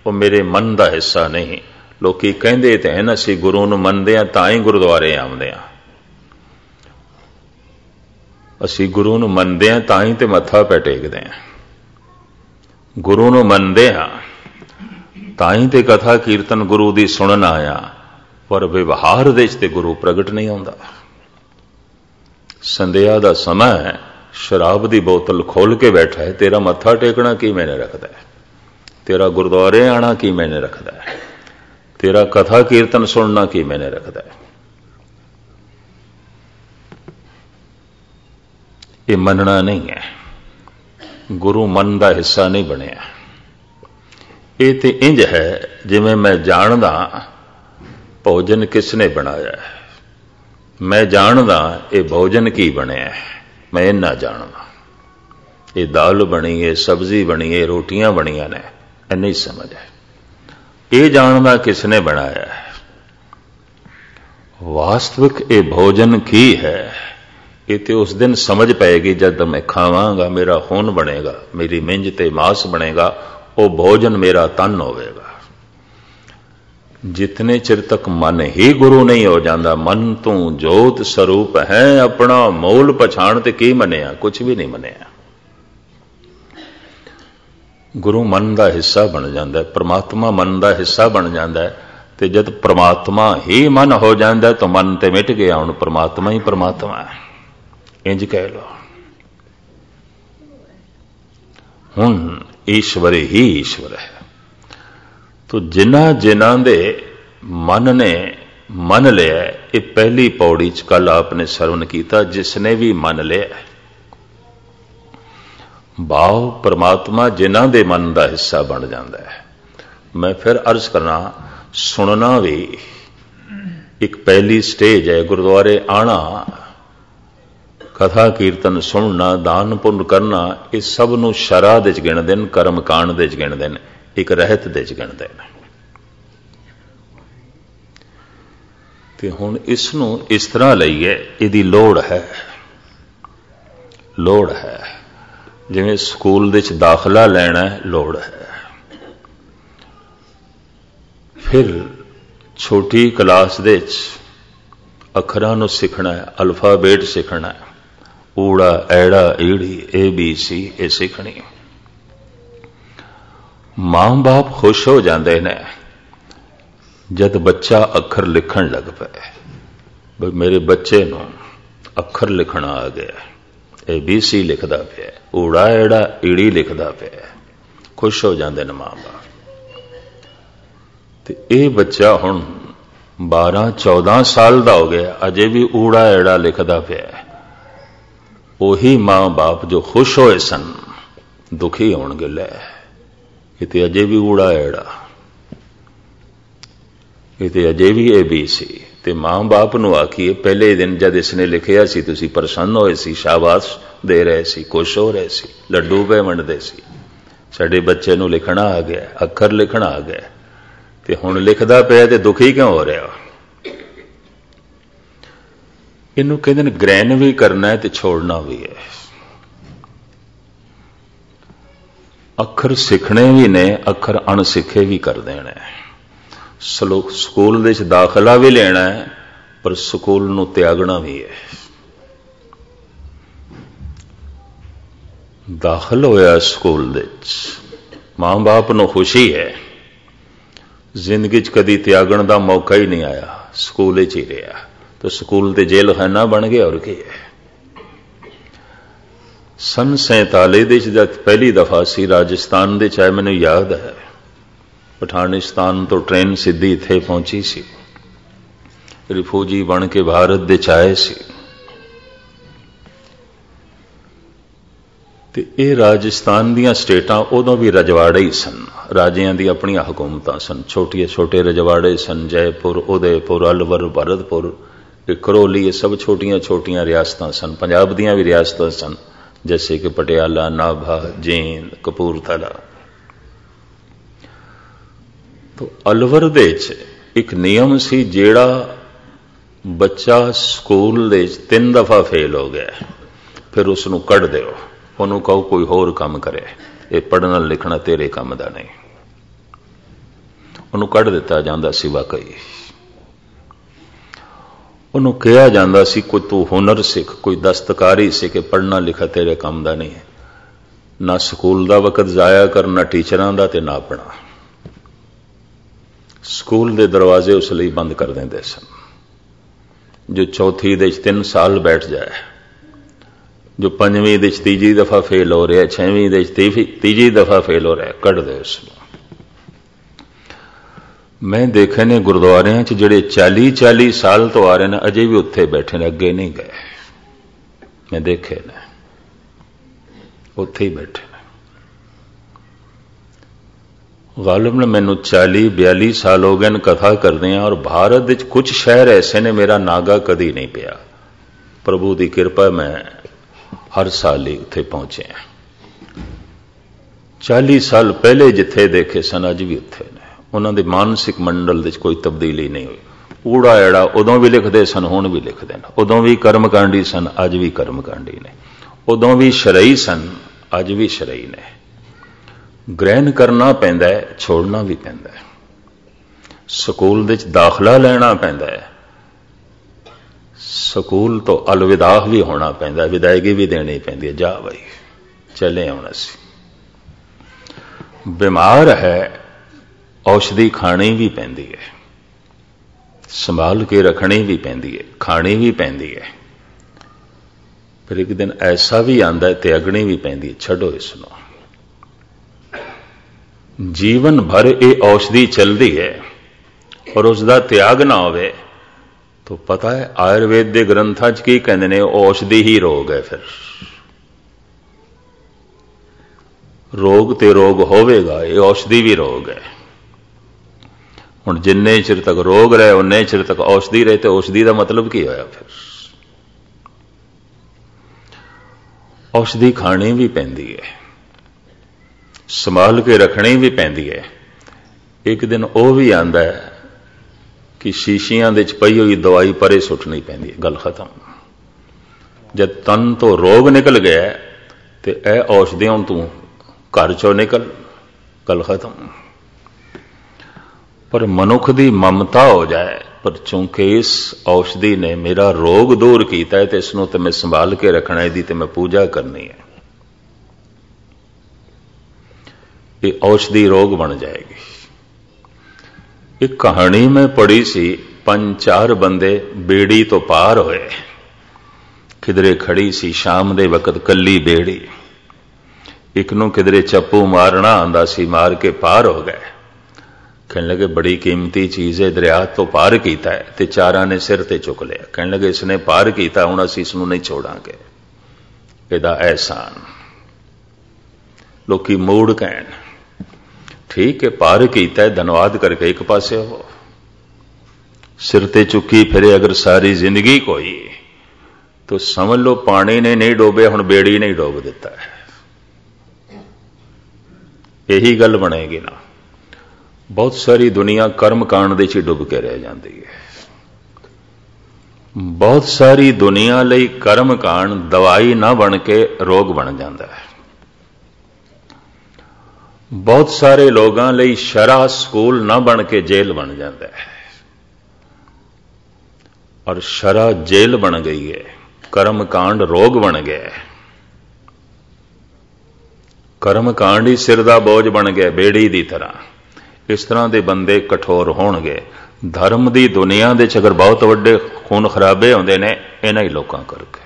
वो मेरे मन का हिस्सा नहीं। ਲੋਕੀ ਕਹਿੰਦੇ ਤੇ ਹਨ ਅਸੀਂ ਗੁਰੂ ਨੂੰ ਮੰਨਦੇ ਹਾਂ ਤਾਂ ਹੀ ਗੁਰਦੁਆਰੇ ਆਉਂਦੇ ਹਾਂ, ਅਸੀਂ ਗੁਰੂ ਨੂੰ ਮੰਨਦੇ ਹਾਂ ਤਾਂ ਹੀ ਤੇ ਮੱਥਾ ਪੈ ਟੇਕਦੇ ਹਾਂ, ਗੁਰੂ ਨੂੰ ਮੰਨਦੇ ਹਾਂ ਤਾਂ ਹੀ ਤੇ ਕਥਾ ਕੀਰਤਨ ਗੁਰੂ ਦੀ ਸੁਣਨ ਆਇਆ, ਪਰ ਵਿਵਹਾਰ ਦੇ ਵਿੱਚ ਤੇ ਗੁਰੂ ਪ੍ਰਗਟ ਨਹੀਂ ਆਉਂਦਾ। ਸੰਧਿਆ ਦਾ ਸਮਾਂ ਹੈ, ਸ਼ਰਾਬ ਦੀ ਬੋਤਲ ਖੋਲ ਕੇ ਬੈਠਾ ਹੈ, ਤੇਰਾ ਮੱਥਾ ਟੇਕਣਾ ਕੀ ਮੈਨੇ ਰੱਖਦਾ ਹੈ, ਤੇਰਾ ਗੁਰਦੁਆਰੇ ਆਣਾ ਕੀ ਮੈਨੇ ਰੱਖਦਾ ਹੈ, ਤੇਰਾ ਕਥਾ ਕੀਰਤਨ ਸੁਣਨਾ ਕੀ ਮੈਨੇ ਰੱਖਦਾ ਹੈ। ਇਹ ਮੰਨਣਾ ਨਹੀਂ ਹੈ, ਗੁਰੂ ਮਨ ਦਾ ਹਿੱਸਾ ਨਹੀਂ ਬਣਿਆ। ਇਹ ਤੇ ਇੰਜ ਹੈ ਜਿਵੇਂ ਮੈਂ ਜਾਣਦਾ ਭੋਜਨ ਕਿਸ ਨੇ ਬਣਾਇਆ ਹੈ, ਮੈਂ ਜਾਣਦਾ ਇਹ ਭੋਜਨ ਕੀ ਬਣਿਆ ਹੈ, ਮੈਂ ਇੰਨਾ ਜਾਣਦਾ ਇਹ ਦਾਲ ਬਣੀ ਹੈ, ਸਬਜ਼ੀ ਬਣੀ ਹੈ, ਰੋਟੀਆਂ ਬਣੀਆਂ ਨੇ, ਇੰਨੀ ਸਮਝ ਹੈ। ਇਹ ਜਾਣਦਾ ਕਿਸ ਨੇ ਬਣਾਇਆ ਹੈ, ਵਾਸਤਵਿਕ ਇਹ ਭੋਜਨ ਕੀ ਹੈ, ਇਹ ਤੇ ਉਸ ਦਿਨ ਸਮਝ ਪਏਗੀ ਜਦ ਮੈਂ ਖਾਵਾਂਗਾ, ਮੇਰਾ ਖੂਨ ਬਣੇਗਾ, ਮੇਰੀ ਮਿੰਜ ਤੇ ਮਾਸ ਬਣੇਗਾ, ਉਹ ਭੋਜਨ ਮੇਰਾ ਤਨ ਹੋਵੇਗਾ। ਜਿਤਨੇ ਚਿਰ ਤੱਕ ਮਨ ਹੀ ਗੁਰੂ ਨਹੀਂ ਹੋ ਜਾਂਦਾ, ਮਨ ਤੂੰ ਜੋਤ ਸਰੂਪ ਹੈ, ਆਪਣਾ ਮੂਲ ਪਛਾਣ ਤੇ ਕੀ ਮੰਨਿਆ, ਕੁਝ ਵੀ ਨਹੀਂ ਮੰਨਿਆ। ਗੁਰੂ ਮਨ ਦਾ ਹਿੱਸਾ ਬਣ ਜਾਂਦਾ ਹੈ, ਪ੍ਰਮਾਤਮਾ ਮਨ ਦਾ ਹਿੱਸਾ ਬਣ ਜਾਂਦਾ ਹੈ, ਤੇ ਜਦ ਪ੍ਰਮਾਤਮਾ ਹੀ ਮਨ ਹੋ ਜਾਂਦਾ ਤਾਂ ਮਨ ਤੇ ਮਿਟ ਗਿਆ, ਹੁਣ ਪ੍ਰਮਾਤਮਾ ਹੀ ਪ੍ਰਮਾਤਮਾ ਹੈ, ਇੰਜ ਕਹਿ ਲਓ। ਹੁਣ ਈਸ਼ਵਰ ਹੀ ਈਸ਼ਵਰ ਹੈ। ਤੋ ਜਿਨ੍ਹਾਂ ਦੇ ਮਨ ਨੇ ਮੰਨ ਲਿਆ, ਇਹ ਪਹਿਲੀ ਪੌੜੀ ਚ ਕੱਲ ਆਪਨੇ ਸਰਵਨ ਕੀਤਾ, ਜਿਸਨੇ ਵੀ ਮੰਨ ਲਿਆ ਭਾਵ ਪਰਮਾਤਮਾ ਜਿਨ੍ਹਾਂ ਦੇ ਮਨ ਦਾ ਹਿੱਸਾ ਬਣ ਜਾਂਦਾ ਹੈ। ਮੈਂ ਫਿਰ ਅਰਜ਼ ਕਰਨਾ, ਸੁਣਨਾ ਵੀ ਇੱਕ ਪਹਿਲੀ ਸਟੇਜ ਹੈ। ਗੁਰਦੁਆਰੇ ਆਣਾ, ਕਥਾ ਕੀਰਤਨ ਸੁਣਨਾ, ਦਾਨ ਪੁੰਨ ਕਰਨਾ, ਇਹ ਸਭ ਨੂੰ ਸ਼ਰ੍ਹਾ ਦੇ ਚ ਗਿਣਦੇ ਨੇ, ਕਰਮ ਕਾਂਡ ਦੇ ਚ ਗਿਣਦੇ ਨੇ, ਇੱਕ ਰਹਿਤ ਦੇ ਚ ਗਿਣਦੇ ਨੇ। ਤੇ ਹੁਣ ਇਸ ਨੂੰ ਇਸ ਤਰ੍ਹਾਂ ਲਈਏ, ਇਹਦੀ ਲੋੜ ਹੈ, ਲੋੜ ਹੈ। ਜਿਵੇਂ ਸਕੂਲ ਦੇ ਚ ਦਾਖਲਾ ਲੈਣਾ ਹੈ, ਲੋੜ ਹੈ। ਫਿਰ ਛੋਟੀ ਕਲਾਸ ਦੇ ਚ ਅੱਖਰਾਂ ਨੂੰ ਸਿੱਖਣਾ ਹੈ, ਅਲਫਾਬੇਟ ਸਿੱਖਣਾ ਹੈ, ਊੜਾ ਐੜਾ ਈੜੀ ABC ਇਹ ਸਿੱਖਣੀ। ਮਾਂ ਬਾਪ ਖੁਸ਼ ਹੋ ਜਾਂਦੇ ਨੇ ਜਦ ਬੱਚਾ ਅੱਖਰ ਲਿਖਣ ਲੱਗ ਪਏ, ਬਈ ਮੇਰੇ ਬੱਚੇ ਨੂੰ ਅੱਖਰ ਲਿਖਣਾ ਆ ਗਿਆ, ABC ਲਿਖਦਾ ਪਿਆ, ਊੜਾ ਐੜਾ ਈੜੀ ਲਿਖਦਾ ਪਿਆ, ਖੁਸ਼ ਹੋ ਜਾਂਦੇ ਨੇ ਮਾਂ ਬਾਪ। ਤੇ ਇਹ ਬੱਚਾ ਹੁਣ 12-14 ਸਾਲ ਦਾ ਹੋ ਗਿਆ, ਅਜੇ ਵੀ ਊੜਾ ਐੜਾ ਲਿਖਦਾ ਪਿਆ। ਉਹੀ ਮਾਂ ਬਾਪ ਜੋ ਖੁਸ਼ ਹੋਏ ਸਨ ਦੁਖੀ ਹੋਣਗੇ, ਲੈ ਇਹ ਤੇ ਅਜੇ ਵੀ ਊੜਾ ਐੜਾ, ਇਹ ਤੇ ਅਜੇ ਵੀ ABC। ਤੇ ਮਾਂ ਬਾਪ ਨੂੰ ਆਖੀਏ, ਪਹਿਲੇ ਦਿਨ ਜਦ ਇਸਨੇ ਲਿਖਿਆ ਸੀ ਤੁਸੀਂ ਪ੍ਰਸੰਨ ਹੋਏ ਸੀ, ਸ਼ਾਬਾਸ਼ ਦੇ ਰਹੇ ਸੀ, ਖੁਸ਼ ਹੋ ਰਹੇ ਸੀ, ਲੱਡੂ ਪੇ ਵੰਡਦੇ ਸੀ, ਸਾਡੇ ਬੱਚੇ ਨੂੰ ਲਿਖਣਾ ਆ ਗਿਆ, ਅੱਖਰ ਲਿਖਣਾ ਆ ਗਿਆ, ਤੇ ਹੁਣ ਲਿਖਦਾ ਪਿਆ ਤੇ ਦੁਖੀ ਕਿਉਂ ਹੋ ਰਿਹਾ? ਇਹਨੂੰ ਕਹਿੰਦੇ ਨੇ ਗ੍ਰਹਿਣ ਵੀ ਕਰਨਾ ਹੈ ਤੇ ਛੋੜਨਾ ਵੀ ਹੈ। ਅੱਖਰ ਸਿੱਖਣੇ ਵੀ ਨੇ, ਅੱਖਰ ਅਣਸਿੱਖੇ ਵੀ ਕਰ ਦੇਣੇ। ਸਕੂਲ ਦੇ ਵਿੱਚ ਦਾਖਲਾ ਵੀ ਲੈਣਾ ਹੈ, ਪਰ ਸਕੂਲ ਨੂੰ ਤਿਆਗਣਾ ਵੀ ਹੈ। ਦਾਖਲ ਹੋਇਆ ਸਕੂਲ ਦੇ ਵਿੱਚ, ਮਾਂ ਬਾਪ ਨੂੰ ਖੁਸ਼ੀ ਹੈ, ਜ਼ਿੰਦਗੀ 'ਚ ਕਦੀ ਤਿਆਗਣ ਦਾ ਮੌਕਾ ਹੀ ਨਹੀਂ ਆਇਆ, ਸਕੂਲ ਵਿੱਚ ਹੀ ਰਿਹਾ, ਤਾਂ ਸਕੂਲ ਤੇ ਜੇਲਖਾਨਾ ਬਣ ਗਿਆ। ਹੋਰ ਕੀ ਹੈ? ਸੰਨ 47 ਦੇ ਜਦ ਪਹਿਲੀ ਦਫਾ ਸੀ ਰਾਜਸਥਾਨ ਦੇ, ਚਾਹੇ ਮੈਨੂੰ ਯਾਦ ਹੈ, ਪਠਾਨਿਸਤਾਨ ਤੋਂ ਟ੍ਰੇਨ ਸਿੱਧੀ ਇੱਥੇ ਪਹੁੰਚੀ ਸੀ, ਰਿਫਿਊਜੀ ਬਣ ਕੇ ਭਾਰਤ ਦੇ ਆਏ ਸੀ। ਤੇ ਇਹ ਰਾਜਸਥਾਨ ਦੀਆਂ ਸਟੇਟਾਂ ਉਦੋਂ ਵੀ ਰਜਵਾੜੇ ਹੀ ਸਨ, ਰਾਜਿਆਂ ਦੀ ਆਪਣੀਆਂ ਹਕੂਮਤਾਂ ਸਨ, ਛੋਟੇ ਛੋਟੇ ਰਜਵਾੜੇ ਸਨ, ਜੈਪੁਰ, ਉਦੈਪੁਰ, ਅਲਵਰ, ਭਰਤਪੁਰ, ਕਰੋਲੀ, ਇਹ ਸਭ ਛੋਟੀਆਂ ਛੋਟੀਆਂ ਰਿਆਸਤਾਂ ਸਨ। ਪੰਜਾਬ ਦੀਆਂ ਵੀ ਰਿਆਸਤਾਂ ਸਨ, ਜੈਸੇ ਕਿ ਪਟਿਆਲਾ, ਨਾਭਾ, ਜੀਂਦ, ਕਪੂਰਥਲਾ। ਤੋ ਅਲਵਰ ਦੇ ਚ ਇੱਕ ਨਿਯਮ ਸੀ, ਜਿਹੜਾ ਬੱਚਾ ਸਕੂਲ ਦੇ 3 ਦਫਾ ਫੇਲ ਹੋ ਗਿਆ, ਫਿਰ ਉਸ ਨੂੰ ਕੱਢ ਦਿਓ, ਉਹਨੂੰ ਕਹੋ ਕੋਈ ਹੋਰ ਕੰਮ ਕਰੇ, ਇਹ ਪੜ੍ਹਨਾ ਲਿਖਣਾ ਤੇਰੇ ਕੰਮ ਦਾ ਨਹੀਂ। ਉਹਨੂੰ ਕੱਢ ਦਿੱਤਾ ਜਾਂਦਾ ਸੀ। ਵਾਕਈ ਉਹਨੂੰ ਕਿਹਾ ਜਾਂਦਾ ਸੀ ਕੋਈ ਤੂੰ ਹੁਨਰ ਸਿੱਖ, ਕੋਈ ਦਸਤਕਾਰੀ ਸਿੱਖ, ਪੜ੍ਹਨਾ ਲਿਖਾ ਤੇਰੇ ਕੰਮ ਦਾ ਨਹੀਂ ਹੈ। ਨਾ ਸਕੂਲ ਦਾ ਵਕਤ ਜ਼ਾਇਆ ਕਰ, ਨਾ ਟੀਚਰਾਂ ਦਾ ਤੇ ਨਾ ਆਪਣਾ। ਸਕੂਲ ਦੇ ਦਰਵਾਜ਼ੇ ਉਸ ਲਈ ਬੰਦ ਕਰ ਦਿੰਦੇ ਸਨ। ਜੋ ਚੌਥੀ ਦੇ 3 ਸਾਲ ਬੈਠ ਜਾਏ, ਜੋ 5ਵੀਂ ਦੇ ਤੀਜੀ ਦਫਾ ਫੇਲ ਹੋ ਰਿਹਾ, 6ਵੀਂ ਦੇ ਤੀਜੀ ਦਫਾ ਫੇਲ ਹੋ ਰਿਹਾ, ਕੱਢ ਦੇ ਉਸ ਨੂੰ। ਮੈਂ ਦੇਖੇ ਨੇ ਗੁਰਦੁਆਰਿਆਂ 'ਚ ਜਿਹੜੇ 40-40 ਸਾਲ ਤੋਂ ਆ ਰਹੇ ਨੇ, ਅਜੇ ਵੀ ਉੱਥੇ ਬੈਠੇ ਨੇ, ਅੱਗੇ ਨਹੀਂ ਗਏ। ਮੈਂ ਦੇਖੇ ਨੇ, ਉੱਥੇ ਹੀ ਬੈਠੇ ਨੇ। ਗਾਲਿਬ ਨੇ ਮੈਨੂੰ 40-42 ਸਾਲ ਹੋ ਗਏ ਨੇ ਕਥਾ ਕਰਦੇ ਹਾਂ, ਔਰ ਭਾਰਤ ਵਿੱਚ ਕੁਝ ਸ਼ਹਿਰ ਐਸੇ ਨੇ ਮੇਰਾ ਨਾਗਾ ਕਦੀ ਨਹੀਂ ਪਿਆ। ਪ੍ਰਭੂ ਦੀ ਕਿਰਪਾ ਮੈਂ ਹਰ ਸਾਲ ਹੀ ਉੱਥੇ ਪਹੁੰਚਿਆ। 40 ਸਾਲ ਪਹਿਲੇ ਜਿੱਥੇ ਦੇਖੇ ਸਨ ਅੱਜ ਵੀ ਉੱਥੇ ਨੇ। ਉਹਨਾਂ ਦੇ ਮਾਨਸਿਕ ਮੰਡਲ ਵਿੱਚ ਕੋਈ ਤਬਦੀਲੀ ਨਹੀਂ ਹੋਈ। ਊੜਾ ਐੜਾ ਉਦੋਂ ਵੀ ਲਿਖਦੇ ਸਨ, ਹੁਣ ਵੀ ਲਿਖਦੇ ਨੇ। ਉਦੋਂ ਵੀ ਕਰਮਕਾਂਡੀ ਸਨ, ਅੱਜ ਵੀ ਕਰਮਕਾਂਡੀ ਨੇ। ਉਦੋਂ ਵੀ ਸ਼ਰਈ ਸਨ, ਅੱਜ ਵੀ ਸ਼ਰਈ ਨੇ। ਗ੍ਰਹਿਣ ਕਰਨਾ ਪੈਂਦਾ ਹੈ, ਛੋੜਨਾ ਵੀ ਪੈਂਦਾ ਹੈ। ਸਕੂਲ ਵਿੱਚ ਦਾਖਲਾ ਲੈਣਾ ਪੈਂਦਾ ਹੈ, ਸਕੂਲ ਤੋਂ ਅਲਵਿਦਾ ਵੀ ਹੋਣਾ ਪੈਂਦਾ, ਵਿਦਾਇਗੀ ਵੀ ਦੇਣੀ ਪੈਂਦੀ ਹੈ। ਜਾ ਬਈ ਚਲੇ ਆਉਣਾ ਸੀ। ਬਿਮਾਰ ਹੈ, ਔਸ਼ਧੀ ਖਾਣੀ ਵੀ ਪੈਂਦੀ ਹੈ, ਸੰਭਾਲ ਕੇ ਰੱਖਣੀ ਵੀ ਪੈਂਦੀ ਹੈ, ਖਾਣੀ ਵੀ ਪੈਂਦੀ ਹੈ। ਫਿਰ ਇੱਕ ਦਿਨ ਐਸਾ ਵੀ ਆਉਂਦਾ ਹੈ ਤਿਆਗਣੀ ਵੀ ਪੈਂਦੀ ਹੈ। ਛੱਡੋ ਇਸ ਨੂੰ। ਜੀਵਨ ਭਰ ਇਹ ਔਸ਼ਧੀ ਚੱਲਦੀ ਹੈ ਔਰ ਉਸ ਦਾ ਤਿਆਗ ਨਾ ਹੋਵੇ ਤਾਂ ਪਤਾ ਹੈ ਆਯੁਰਵੇਦ ਦੇ ਗ੍ਰੰਥਾਂ 'ਚ ਕੀ ਕਹਿੰਦੇ ਨੇ? ਔਸ਼ਧੀ ਹੀ ਰੋਗ ਹੈ। ਫਿਰ ਰੋਗ ਤੇ ਰੋਗ ਹੋਵੇਗਾ, ਇਹ ਔਸ਼ਧੀ ਵੀ ਰੋਗ ਹੈ। ਹੁਣ ਜਿੰਨੇ ਚਿਰ ਤੱਕ ਰੋਗ ਰਹੇ ਉਨੇ ਚਿਰ ਤੱਕ ਔਸ਼ਧੀ ਰਹੇ, ਤੇ ਔਸ਼ਧੀ ਦਾ ਮਤਲਬ ਕੀ ਹੋਇਆ? ਫਿਰ ਔਸ਼ਧੀ ਖਾਣੀ ਵੀ ਪੈਂਦੀ ਹੈ, ਸੰਭਾਲ ਕੇ ਰੱਖਣੀ ਵੀ ਪੈਂਦੀ ਹੈ। ਇੱਕ ਦਿਨ ਉਹ ਵੀ ਆਉਂਦਾ ਹੈ ਕਿ ਸ਼ੀਸ਼ੀਆਂ ਦੇ 'ਚ ਪਈ ਹੋਈ ਦਵਾਈ ਪਰੇ ਸੁੱਟਣੀ ਪੈਂਦੀ ਹੈ। ਗੱਲ ਖਤਮ। ਜਦ ਤਨ ਤੋਂ ਰੋਗ ਨਿਕਲ ਗਿਆ ਤੇ ਇਹ ਔਸ਼ਧੀਆਂ ਤੂੰ ਘਰ ਚੋਂ ਨਿਕਲ, ਗੱਲ ਖਤਮ। ਪਰ ਮਨੁੱਖ ਦੀ ਮਮਤਾ ਹੋ ਜਾਏ, ਪਰ ਚੂੰਕਿ ਇਸ ਔਸ਼ਧੀ ਨੇ ਮੇਰਾ ਰੋਗ ਦੂਰ ਕੀਤਾ ਹੈ ਤੇ ਇਸ ਨੂੰ ਤੇ ਮੈਂ ਸੰਭਾਲ ਕੇ ਰੱਖਣਾ, ਇਹਦੀ ਤੇ ਮੈਂ ਪੂਜਾ ਕਰਨੀ ਹੈ, ਇਹ ਔਸ਼ਧੀ ਰੋਗ ਬਣ ਜਾਏਗੀ। ਇੱਕ ਕਹਾਣੀ ਮੈਂ ਪੜ੍ਹੀ ਸੀ, 5-4 ਬੰਦੇ ਬੇੜੀ ਤੋਂ ਪਾਰ ਹੋਏ। ਕਿਧਰੇ ਖੜੀ ਸੀ ਸ਼ਾਮ ਦੇ ਵਕਤ ਕੱਲੀ ਬੇੜੀ। ਇੱਕ ਨੂੰ ਕਿਧਰੇ ਚੱਪੂ ਮਾਰਨਾ ਆਂਦਾ ਸੀ, ਮਾਰ ਕੇ ਪਾਰ ਹੋ ਗਏ। ਕਹਿਣ ਲੱਗੇ ਬੜੀ ਕੀਮਤੀ ਚੀਜ਼ ਹੈ, ਦਰਿਆ ਤੋਂ ਪਾਰ ਕੀਤਾ ਹੈ। ਤੇ ਚਾਰਾਂ ਨੇ ਸਿਰ ਤੇ ਚੁੱਕ ਲਿਆ। ਕਹਿਣ ਲੱਗੇ ਇਸਨੇ ਪਾਰ ਕੀਤਾ, ਹੁਣ ਅਸੀਂ ਇਸ ਨੂੰ ਨਹੀਂ ਛੋੜਾਂਗੇ, ਇਹਦਾ ਅਹਿਸਾਨ। ਲੋਕੀ ਮੂੜ ਕਹਿਣ ਠੀਕ ਹੈ, ਪਾਰ ਕੀਤਾ ਹੈ, ਧੰਨਵਾਦ ਕਰਕੇ ਇੱਕ ਪਾਸੇ ਹੋ। ਸਿਰ ਤੇ ਚੁੱਕੀ ਫਿਰੇ ਅਗਰ ਸਾਰੀ ਜ਼ਿੰਦਗੀ ਕੋਈ, तो समझ लो पानी ने नहीं डोबे, हुण बेड़ी ने डोब दिता है। यही गल बनेगी ना। बहुत सारी दुनिया कर्म कांड दे च डुब के रह जाती है। बहुत सारी दुनिया लई कर्म कांड दवाई ना बन के रोग बन जाता है। बहुत सारे लोगों लई शरा स्कूल ना बन के जेल बन जाता है, और शरा जेल बन गई है, कर्म कांड रोग बन गया है। कर्म कांड ही सिर दा बोझ बन गया बेड़ी की तरह। इस तरह के बंदे कठोर होणगे। धर्म की दुनिया दे अगर बहुत वड्डे खून खराबे होंदे ने इन्हां ही लोकां करके।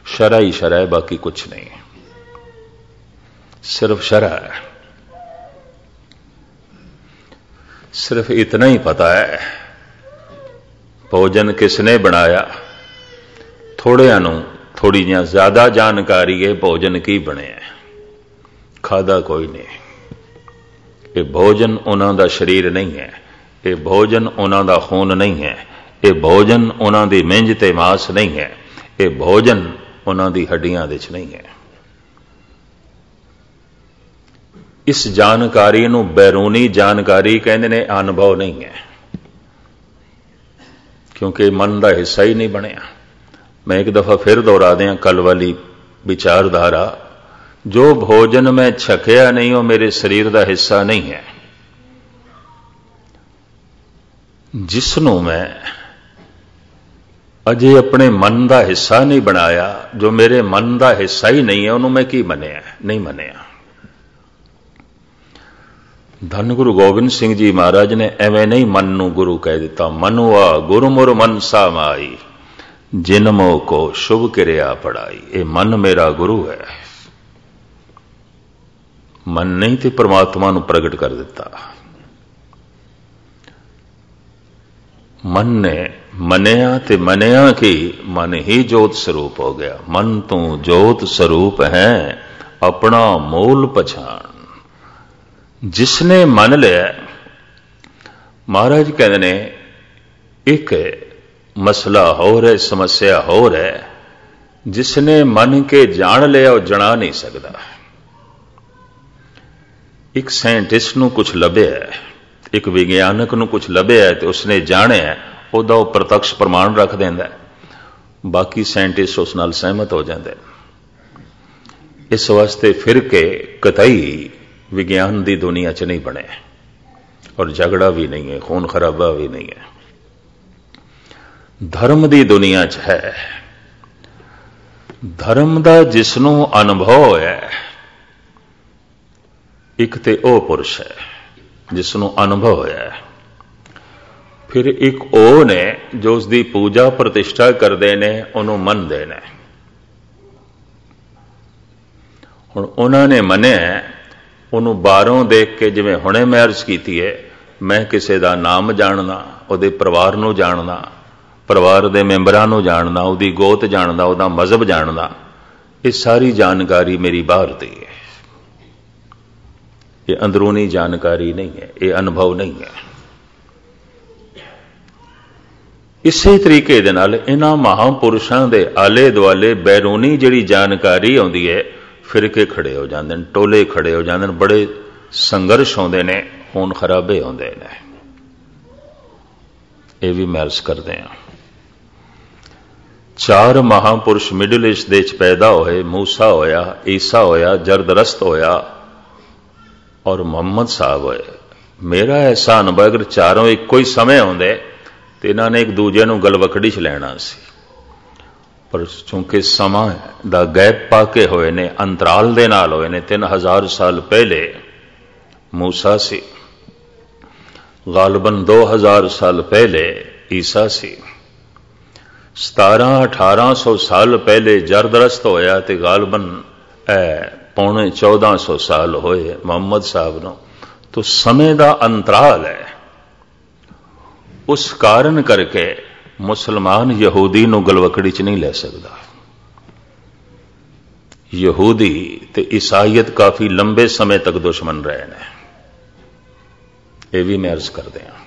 शरा ही शरा है, बाकी कुछ नहीं, सिर्फ शरा है। सिर्फ इतना ही पता है भोजन किसने बनाया, थोड़ियां नूं थोड़ी ज्यादा जानकारी है भोजन की बने, खादा कोई नहीं। ये भोजन उन्हां दा शरीर नहीं है, ये भोजन उन्हां दा खून नहीं है, ये भोजन उन्हां दी मिंज ते मास नहीं है, ये भोजन उन्हां दी हड्डियां दे च नहीं है। इस जानकारी नूं बैरूनी जानकारी कहंदे ने, अनुभव नहीं है, क्योंकि मन का हिस्सा ही नहीं बनिया। मैं एक दफा फिर दोहरा दें कल वाली विचारधारा, जो भोजन मैं छकिया नहीं वो मेरे शरीर का हिस्सा नहीं है। जिसनों मैं अजे अपने मन का हिस्सा नहीं बनाया, जो मेरे मन का हिस्सा ही नहीं है, उन्होंने मैं की मनिया? नहीं मनिया। धन गुरु गोबिंद सिंह जी महाराज ने एवं नहीं मन नूं गुरु कह दिता। मनुआ गुरु मुर मनसा माई, जिन मोह को शुभ किरिया पढ़ाई। ये मन मेरा गुरु है। मन नहीं ते परमात्मा नूं प्रगट कर दिता। मन ने मनिया ते मनिया कि मन ही जोत स्वरूप हो गया। मन तू जोत स्वरूप है, अपना मूल पछाण। जिसने मन लिया, महाराज कहते ने एक मसला हो रहा, समस्या हो रहा है, जिसने मन के जान लिया वो जना नहीं सकता। एक साइंटिस्ट नूं कुछ लभ्या है, एक विज्ञानक नूं कुछ लभ्या है, तो उसने जानिया, ਉਹਦਾ ਉਹ ਪ੍ਰਤੱਖ ਪ੍ਰਮਾਣ ਰੱਖ ਦਿੰਦਾ, ਬਾਕੀ ਸਾਇੰਟਿਸਟ ਉਸ ਨਾਲ ਸਹਿਮਤ ਹੋ ਜਾਂਦੇ। ਇਸ ਵਾਸਤੇ ਫਿਰ ਕੇ ਕਤਈ ਵਿਗਿਆਨ ਦੀ ਦੁਨੀਆ 'ਚ ਨਹੀਂ ਬਣੇ, ਔਰ ਝਗੜਾ ਵੀ ਨਹੀਂ ਹੈ, ਖੂਨ ਖਰਾਬਾ ਵੀ ਨਹੀਂ ਹੈ। ਧਰਮ ਦੀ ਦੁਨੀਆ 'ਚ ਹੈ। ਧਰਮ ਦਾ ਜਿਸ ਨੂੰ ਅਨੁਭਵ ਹੋਇਆ, ਇੱਕ ਤੇ ਉਹ ਪੁਰਸ਼ ਹੈ ਜਿਸ ਨੂੰ ਅਨੁਭਵ ਹੋਇਆ। फिर एक ਉਹ ने जो उसकी पूजा प्रतिष्ठा करते हैं, उन्होंने मनते हैं। हुण उन्होंने मनिया, उन्होंने बाहरों देख के, जिवें हुणे मैं अर्ज की है, मैं किसी का नाम जानना, उहदे परिवार नूं जानना, परिवार के मैंबरां नूं जानना, उहदी गोत जानना, उहदा मजहब जानना, ये सारी जानकारी मेरी बाहर दी है। ये अंदरूनी जानकारी नहीं है, ये अनुभव नहीं है। इसे तरीके दे नाल इन्हां महापुरुषां दे आले दुआले बैरूनी जिहड़ी जानकारी आउंदी है, फिर के खड़े हो जांदे ने, टोले खड़े हो जांदे ने, बड़े संघर्ष होंदे ने, खून खराबे होंदे ने। ये भी मैं अर्ज करदे हां। 4 महापुरुष मिडल ईस्ट दे च पैदा होए। मूसा होया, ईसा होया, जरदरस्त होया और मुहम्मद साहब होए। मेरा ऐसा अनुभव, अगर चारों इक्को ही समय होंदे तो इन्होंने एक दूजे नूं गलवकड़ी च लैना सी, पर चूंकि समा दा गैप पाके होए ने, अंतराल दे नाल होए ने। 3000 साल पहले मूसा सी, गालबन 2000 साल पहले ईसा सी, 1700-1800 साल पहले जरदरस्त होया, तो गालबन पौने 1400 साल होए मुहम्मद साहब नूं। तो समय दा अंतराल है। उस कारण करके मुसलमान यहूदी नूं गलवकड़ी च नहीं लै सकता। यहूदी ते ईसाईयत काफी लंबे समय तक दुश्मन रहे हैं। यह भी मैं अर्ज करदे हां।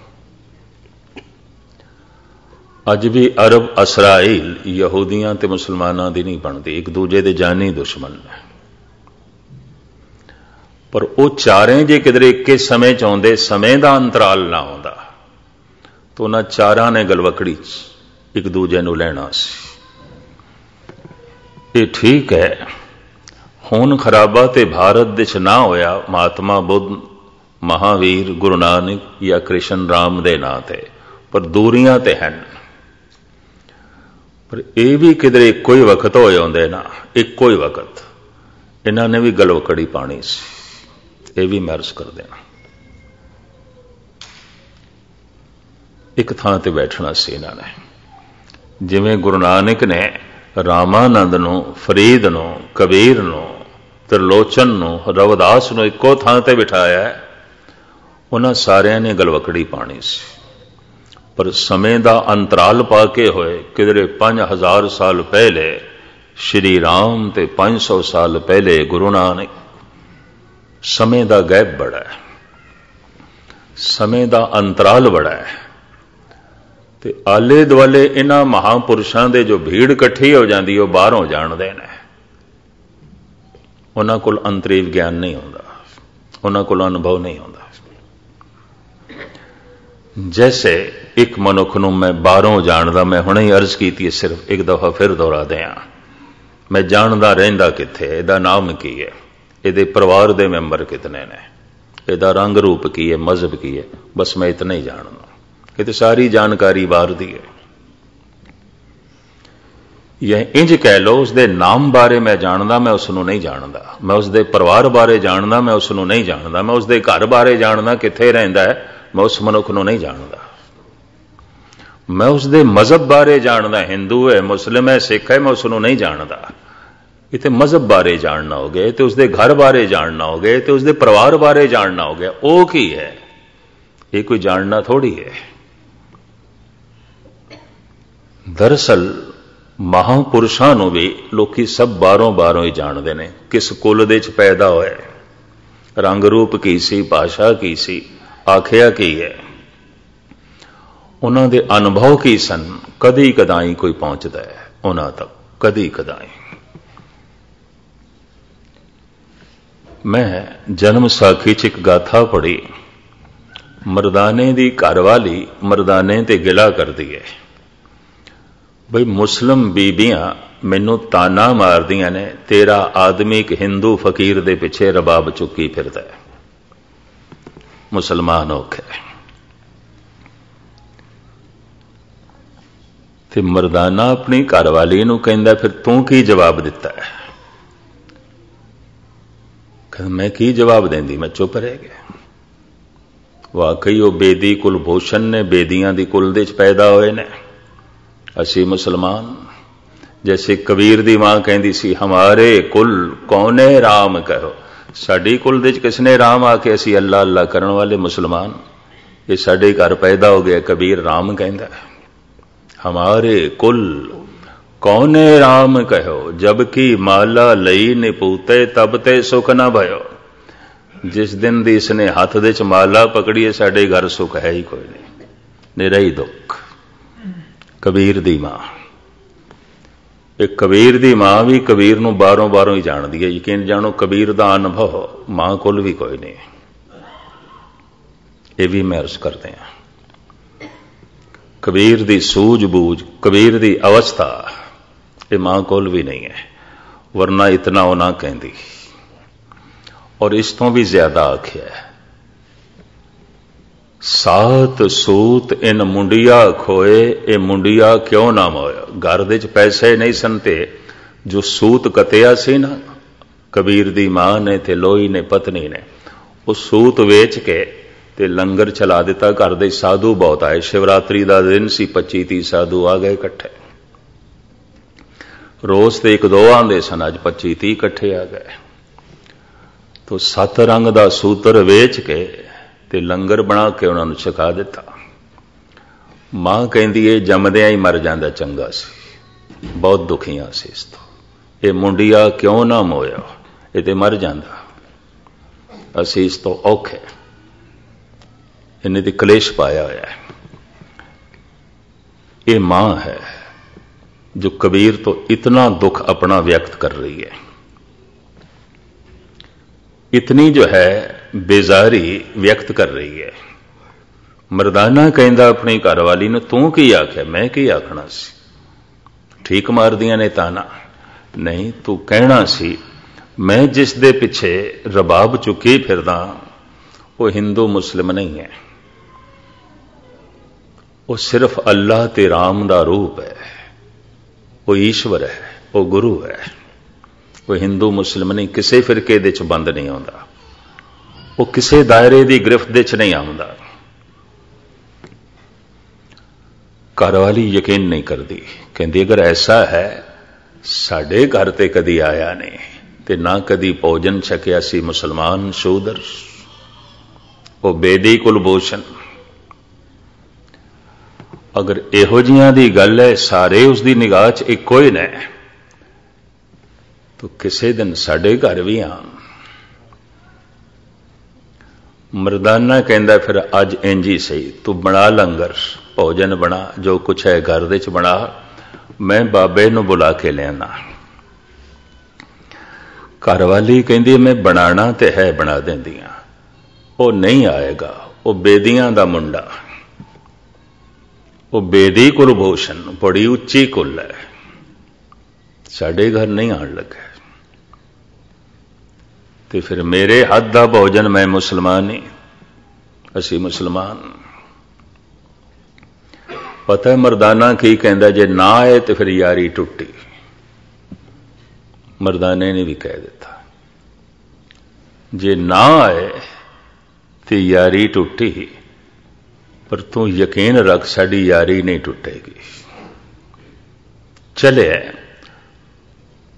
अज भी अरब इसराइल यहूदियां ते मुसलमानां दी नहीं बनती, एक दूजे दे जानी दुश्मन है। पर वो चारें जे किधरे इक्के समय च आउंदे, समय दा अंतराल ना आउंदा, तो उन्हां चारां ने गलवकड़ी एक दूजे नूं लैणा सी। ये ठीक है, खून खराबा ते भारत दे च ना होया महात्मा बुद्ध, महावीर, गुरु नानक या कृष्ण राम दे नां ते, पर दूरियां ते हैं। पर यह भी किधरे इक्को ही वक्त हो जाते ना, इक्को ही वक्त इन्हां ने भी गलवकड़ी पानी सी। यह भी मैं अर्ज कर देना। एक थां ते बैठना सी इन्होंने, जिवें गुरु नानक ने रामानंद नूं, फरीद नूं, कबीर नूं, त्रिलोचन नूं, रविदास नूं इक्को थां ते बिठाया है, उन्हां सारियां ने गलवकड़ी पानी सी। पर समय दा अंतराल पाके होए, किधरे 5000 साल पहले श्री राम ते 500 साल पहले गुरु नानक। समय दा गैप बड़ा है, समय दा अंतराल बड़ा है। ते आले दुआले इन्हां महापुरुषां दे जो भीड़ इकट्ठी हो जाती, वो बाहरों जानते हैं। उन्हां कोल अंतरी विज्ञान नहीं होंदा, उन्हां कोल अनुभव नहीं होंदा। जैसे एक मनुख नूं मैं बाहरों जानदा, मैं हुणे ही अर्ज की थी, सिर्फ एक दफा फिर दोहरा दियां, मैं जानदा रहिंदा कित्थे, इहदा नाम की है, इहदे परिवार दे मैंबर कितने ने, इहदा रंग रूप की है, मजहब की है, बस मैं इतना ही जानदा। ये तो सारी जानकारी बाहर दी है। यह इंज कह लो उसके नाम बारे मैं जानदा, मैं उसनों नहीं जानदा। मैं उसके परिवार बारे जानदा, मैं उसनों नहीं जानदा। मैं उसके घर बारे जानदा, कित्थे रहिंदा है, मैं उस मनुख नूं नहीं जानदा। मैं उसके मजहब बारे जानदा, हिंदू है, मुस्लिम है, सिख है, मैं उसनों नहीं जानदा। इतने मजहब बारे जानना हो गया, तो उसके घर बारे जानना हो गया, तो उसके परिवार बारे जानना हो गया। वो की है? ये कोई जानना थोड़ी है। दरअसल महापुरुषां नूं भी लोकी सब बारों ही जानते हैं। किस कुल दे च पैदा होए, रंग रूप की सी, भाषा की सी, आखिया की है, उन्हां दे अनुभव की सन। कदी कदाई कोई पहुंचता है उन्हां तक, कदी कदाई। मैं जन्म साखी च एक गाथा पढ़ी। मरदाने दी घरवाली मरदाने ते गिला करदी है, बई मुस्लिम बीबियां मैनू ताना मारदियां ने, तेरा आदमी एक हिंदू फकीर दे पिछे रबाब चुकी फिरदा है, मुसलमान औखे। ते मरदाना अपनी घरवाली नूं कहंदा, फिर तू की जवाब दिता है? कहंदा मैं की जवाब देंदी, मैं चुप रह गया। वाकई वो बेदी कुलभूषण ने, बेदियां दी कुल दे च पैदा होए ने। असी मुसलमान, जैसे कबीर दी मां कहती सी, हमारे कुल कौने राम कहो। साडी कुल दे च किसने राम आके, असी अल्लाह अल्लाह करने वाले मुसलमान। ये साडे घर पैदा हो गया, कबीर राम कहंदा है। हमारे कुल कौने राम कहो, जबकि माला लई निपूते तब ते सुख न भयो। जिस दिन दी इसने हाथ दे च माला पकड़ी है, साडे घर सुख है ही कोई नहीं, निरा ही दुख। कबीर दी मां, एक कबीर दी मां भी कबीर नूं बारों ही जानदी है। यकीन जानो कबीर दा अनुभव मां कोल भी कोई नहीं। ये भी मैं अर्ज करते हैं, कबीर दी सूझबूझ, कबीर दी अवस्था ये मां कोल भी नहीं है, वरना इतना वो ना कहती। और इस तो भी ज्यादा आख्या है, सात सूत इन मुंडिया खोए, ये मुंडिया क्यों ना मोया। घर दे च पैसे नहीं सनते, जो सूत कतिया सी ना कबीर दी मां ने ते लोई ने पत्नी ने, वो सूत वेच के ते लंगर चला दिता। घर दे साधु बहुत आए, शिवरात्रि का दिन सी, 25-30 साधु आ गए इकट्ठे। रोज तो 1-2 आंदे सन, अज 25-30 इकट्ठे आ गए। तो 7 रंग का सूत्र वेच के ते लंगर बना के उन्होंने छका दिता। मां कहती है जमदियां ही मर जाता चंगा सी, बहुत दुखियां सी इस तो। ये मुंडिया क्यों ना मोया, ये तो मर जाता, असी इस तो औखे, इन्हें तो कलेश पाया होया है। ये मां है जो कबीर तो इतना दुख अपना व्यक्त कर रही है, इतनी जो है बेजारी व्यक्त कर रही है। मरदाना कहंदा अपनी घरवाली ने, तू की आख्या? मैं की आखना सी, ठीक मार दिया ने ताना। नहीं, तू कहना सी मैं जिस दे पिछे रबाब चुकी फिरदा वो हिंदू मुस्लिम नहीं है, वो सिर्फ अल्लाह ते राम दा रूप है, वो ईश्वर है, वो गुरु है। वो हिंदू मुस्लिम नहीं, किसी फिरके दे च बंद नहीं आउंदा, वो किसी दायरे की गिरफ्त दे च नहीं आउंदा। घरवाली यकीन नहीं करती, कहती अगर ऐसा है साडे घर ते कदी आया नहीं, ते ना कदी भोजन छकिया सी मुसलमान शूदर, वो बेदी कुलभूषण। अगर इहो जिहां दी गल है, सारे उसकी निगाह च इक्को ही ने, तो किसी दिन साडे घर भी आ। मरदाना कहंदा फिर अज इंज ही सही, तू बना लंगर, भोजन बना, जो कुछ है घर दे च बना, मैं बाबे नूं बुला के लियाना। घरवाली कहंदी मैं बनाना ते है, बना देंदियां। वो नहीं आएगा, वो बेदियां दा मुंडा, वो बेदी कुलभूषण, बड़ी उच्ची कुल है, साडे घर नहीं आन लगा। तो फिर मेरे हथ का भोजन, मैं मुसलमान ही, असी मुसलमान। पता है मरदाना की कहता, जे ना आए तो फिर यारी टुटी। मरदाने ने भी कह दिता, जे ना आए तो यारी टुटी, पर तू यकीन रख साड़ी यारी नहीं टुटेगी। चले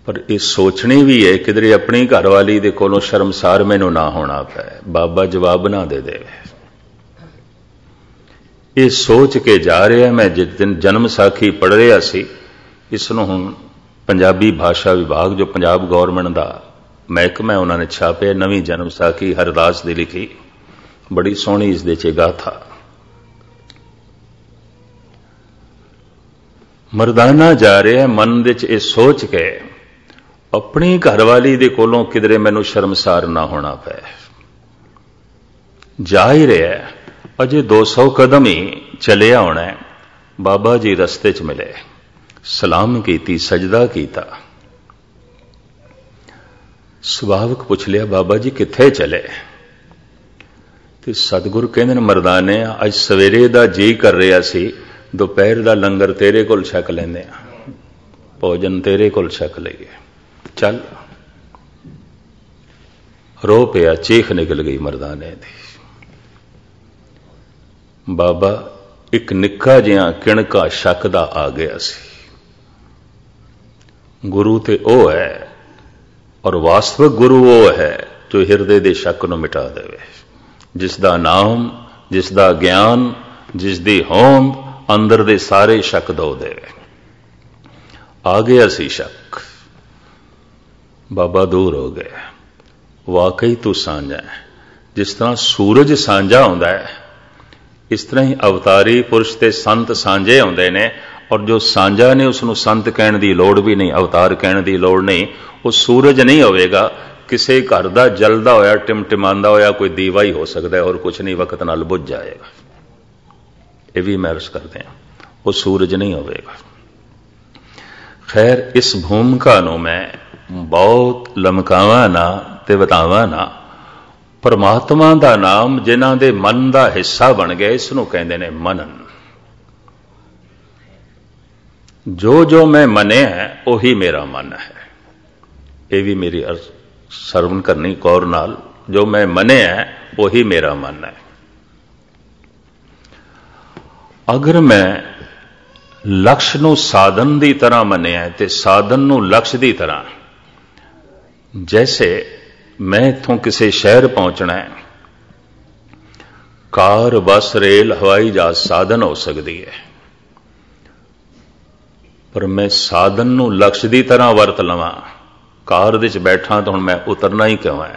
पर यह सोचनी भी है किधरे अपनी घरवाली दे कोलों शर्मसार मैनू ना होना पै, बाबा जवाब ना दे दे। ये सोच के जा रहा। मैं जिस दिन जन्म साखी पढ़ रहा सी, इसनों हुण पंजाबी भाषा विभाग जो पंजाब गौरमेंट का महकमा है उन्होंने छापे, नवीं जन्म साखी हरदास की लिखी, बड़ी सोहनी इस दे च गाथा। मरदाना जा रहा है मन दे च सोच के अपनी घरवाली दे कोलों किधरे मैनू शर्मसार ना होना पै। जा ही रहा है, अजे 200 कदम ही चले आना है, बाबा जी रस्ते च मिले, सलाम की, सजदा किया। सुभाविक पुछ लिया, बाबा जी किथे चले? तो सतगुरु कहते हैं, मरदाने अज सवेरे दा जी कर रहा सी, दोपहर दा लंगर तेरे कोल छक लेंदे आ, भोजन तेरे कोल छक लईए, चल। रो पिया, चीख निकल गई मरदाने दी। बाबा एक निक्का जिहा किणका शक दा आ गया सी। गुरु ते ओ है और वास्तविक गुरु वो है जो हिरदे दे शक नूं मिटा देवे, जिसदा नाम, जिसदा ज्ञान, जिसदी होंद अंदर दे सारे शक धो देवे। आ गया सी शक, बाबा दूर हो गया। वाकई तू सांझा है, जिस तरह सूरज सांझा होंदा है, इस तरह ही अवतारी पुरुष ते संत सांझे होंदे ने, और जो सांझा ने उसनों संत कहने की लोड़ भी नहीं, अवतार कहने की लोड़ नहीं। वो सूरज नहीं होवेगा, किसी घर का जलदा होया टिमटिमांदा होया कोई दीवा ही हो सकता है, और कुछ नहीं, वक्त नाल बुझ जाएगा। ये भी महर्ष करते हैं, वो सूरज नहीं होवेगा। खैर, इस भूमिका नूं मैं बहुत लमकावा ना ते बतावा ना। परमात्मा का नाम जिन्हां दे मन का हिस्सा बन गया, इसनूं कहंदे ने मनन। जो जो मैं मने है वही मेरा मन है। ये भी मेरी सरवण करनी गौर नाल, जो मैं मने है वही मेरा मन है। अगर मैं लक्ष्य नूं साधन की तरह मनिया तो साधन नूं लक्ष्य की तरह, जैसे मैं इत्थों किसी शहर पहुंचना है, कार, बस, रेल, हवाई जहाज साधन हो सकती है, पर मैं साधन नूं लक्ष्य की तरह वरत लवां। कार दे च बैठा तो हुण मैं उतरना ही क्यों है,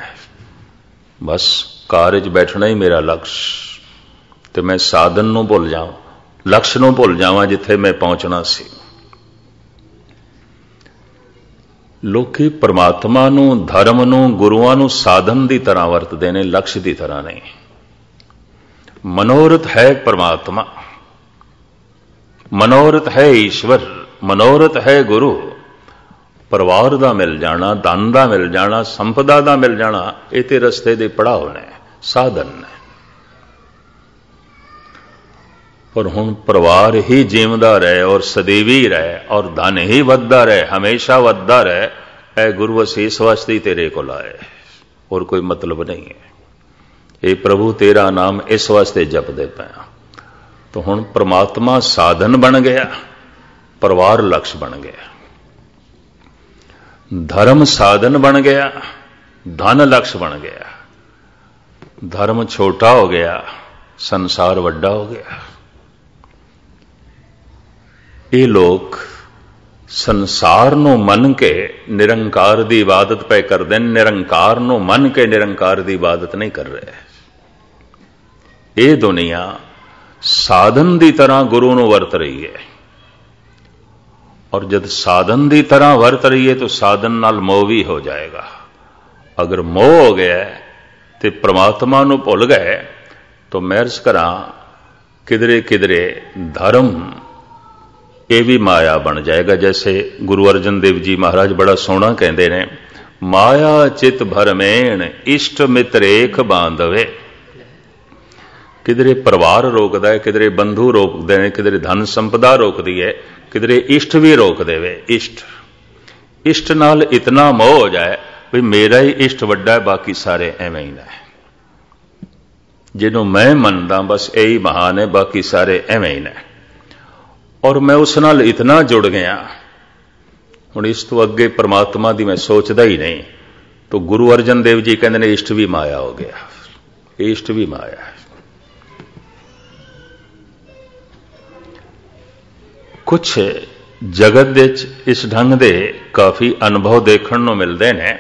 बस कार च बैठना ही मेरा लक्ष्य, तो मैं साधन नूं भुल जावां, लक्ष्य नूं भुल जावां जिथे मैं पहुंचना सी। लोकी परमात्मा नूं, धर्म नूं, गुरुआं नूं साधन की तरह वरतदे ने, लक्ष्य की तरह नहीं। मनोरथ है परमात्मा, मनोरथ है ईश्वर, मनोरथ है गुरु। परिवार का मिल जाना, धन का मिल जाना, संपदा का मिल जाना, ये ते रस्ते दे पड़ाव ने, साधन ने। पर हुण परिवार ही जीवदा रहे और सदैवी रहे और धन ही वधदा रहे, हमेशा वधदा रहे, ऐ गुरु असीस वास्ते तेरे को लाए, और कोई मतलब नहीं है। ये प्रभु तेरा नाम इस वास्ते जपदे पाया। तो हुण परमात्मा साधन बन गया, परिवार लक्ष्य बन गया, धर्म साधन बन गया, धन लक्ष्य बन गया। धर्म छोटा हो गया, संसार वड्डा हो गया। ये लोग संसार नूं मन के निरंकार की इबादत पे करते हैं, निरंकार नूं मन के निरंकार की इबादत नहीं कर रहे। ये दुनिया साधन की तरह गुरु नूं वरत रही है, और जब साधन की तरह वरत रही है तो साधन नाल मोह भी हो जाएगा। अगर मोह हो गया तो परमात्मा नूं भुल गए, तो महर्ष करा किधरे किधरे धर्म ये भी माया बन जाएगा। जैसे गुरु अर्जन देव जी महाराज बड़ा सोहना कहते हैं, माया चित भरमेण इष्ट मित्र एक बांधवे। किधरे परिवार रोकदा है, किधरे बंधु रोकते हैं, किधरे धन संपदा रोकती है, किधरे इष्ट भी रोक देवे। इष्ट नाल इतना मोह हो जाए भी मेरा ही इष्ट वड्डा है, बाकी सारे एवें ही ने। जिन्हों मैं मनदा बस यही महान है, बाकी सारे एवें ही ने। और मैं उस नाल इतना जुड़ गया, हुण इस तो अगे परमात्मा की मैं सोचता ही नहीं। तो गुरु अर्जन देव जी कहते ने इष्ट भी माया हो गया, इष्ट भी माया है। कुछ जगत दे इस ढंग दे काफी अनुभव देखने को मिलते हैं।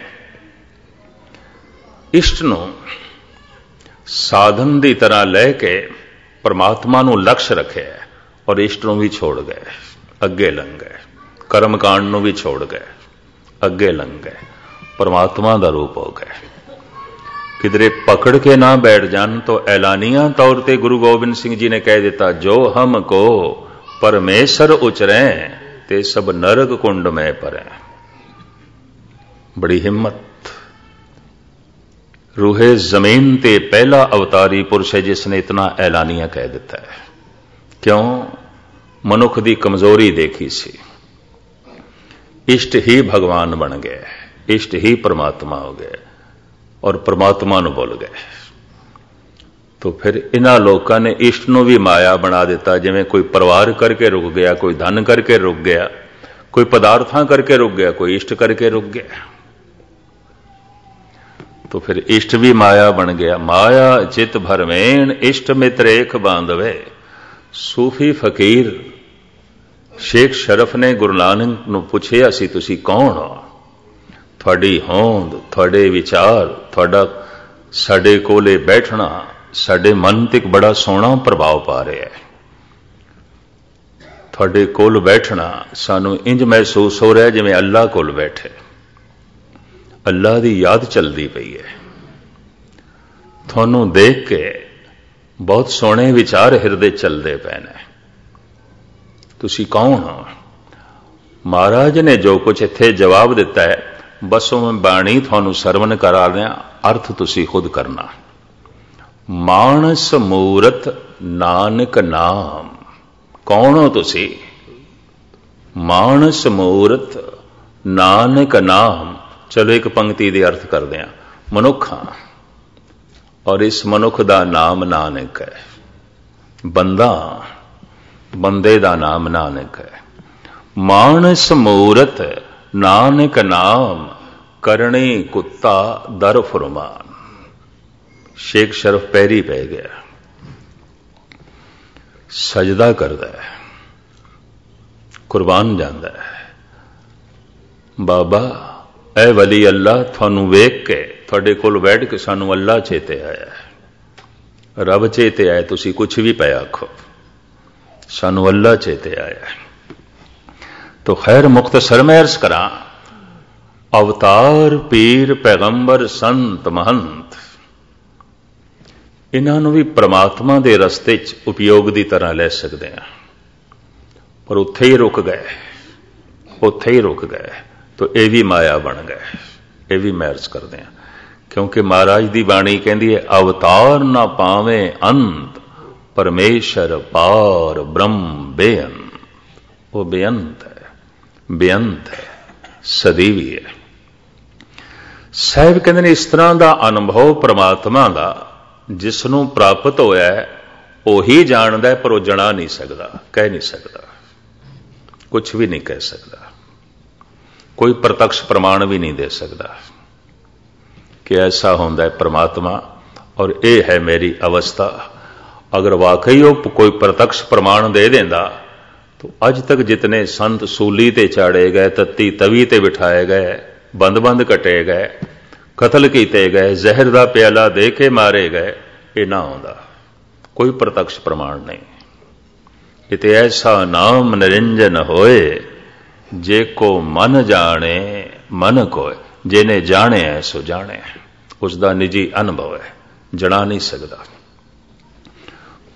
इष्ट नूं साधन की तरह लैके परमात्मा नूं लक्ष्य रखे और इष्ट नूं भी छोड़ गए, अगे लंघ गए। कर्म कांड नूं भी छोड़ गए, अगे लंघ गए, परमात्मा का रूप हो गए। किधरे पकड़ के ना बैठ जान तो ऐलानिया तौर पर गुरु गोबिंद सिंह जी ने कह दिता, जो हमको परमेश्वर उचरे ते सब नरक कुंड में परे। बड़ी हिम्मत। रूहे जमीन ते पहला अवतारी पुरुष है जिसने इतना ऐलानिया कह दिता है। क्यों? मनुख की कमजोरी देखी सी। इष्ट ही भगवान बन गए, इष्ट ही परमात्मा हो गए और परमात्मा नूं भुल गए। तो फिर इन्हां लोगों ने इष्ट नूं भी माया बना दिता। जिवें कोई परिवार करके रुक गया, कोई धन करके रुक गया, कोई पदार्थां करके रुक गया, कोई इष्ट करके रुक गया। तो फिर इष्ट भी माया बन गया। माया चित भरमेन इष्ट मित्र एक बांधवे। सूफी फकीर शेख शरफ ने गुरु नानक नूं पुछिया सी, तुसी कौन हो? थोड़ी होंद, थोड़े विचार, थोड़ा साडे कोले बैठना साडे मन ते बड़ा सोहना प्रभाव पा रहा है। थोड़े कोल बैठना सानू इंज महसूस हो रहा है जिवें अल्लाह कोल बैठे, अल्लाह की याद चलती पई है। थानू देख के बहुत सोहने विचार हिरदे चलते पे ने। तुसी कौन हो? महाराज ने जो कुछ इत्थे जवाब दिता है बस मैं बाणी थानू सरवण करा दें, अर्थ तुसी खुद करना। मानस मूरत नानक नाम। कौन हो तुसी? मानस मूरत नानक नाम। चलो एक पंक्ति दे अर्थ कर दें। मनुख हां और इस मनुख दा नाम नानक है। बंदा, बंदे दा नाम नानक है। मानस मूरत नानक नाम, करणी कुत्ता दर फुरमान। शेख शरफ पैरी पै गया, सजदा करदा है, कुर्बान जांदा है। बाबा ऐ वली अल्लाह, थानू वेख के थोड़े कोल बैठ के सानू अल्लाह चेते आया है, रब चेते आया। तुसी कुछ भी पे आखो, सानू अल्लाह चेते आया है। तो खैर मुख्तसर में अर्ज करा, अवतार पीर पैगंबर संत महंत इन्हों भी परमात्मा के रस्ते च उपयोग की तरह ले सकते हैं, पर उत्थे ही रुक गए, उत्थे ही रुक गए। तो यह भी माया बन गए। यह भी मैं अर्ज करते हैं क्योंकि महाराज की बाणी कहती है, अवतार ना पावे अंत, परमेश्वर पार ब्रह्म बेअंत। वो बेअंत है, बेअंत है, सदैवी है। साहब कहते हैं इस तरह का अनुभव परमात्मा का जिसनों प्राप्त होया है वही जानता है, पर वह जना नहीं सकता, कह नहीं सकता, कुछ भी नहीं कह सकता, कोई प्रत्यक्ष प्रमाण भी नहीं दे सकता कि ऐसा होता है परमात्मा और ये है मेरी अवस्था। अगर वाकई वो कोई प्रत्यक्ष प्रमाण दे देंदा तो अज तक जितने संत सूली ते चाड़े गए, तत्ती तवी ते बिठाए गए, बंद बंद कटे गए, कतल किए गए, जहर का प्याला दे के मारे गए, ये ना होंदा। कोई प्रत्यक्ष प्रमाण नहीं। इते ऐसा नाम निरंजन होए, जे को मन जाने मन को, जिने जाने है सो जाने। उसका निजी अनुभव है, जना नहीं सकता,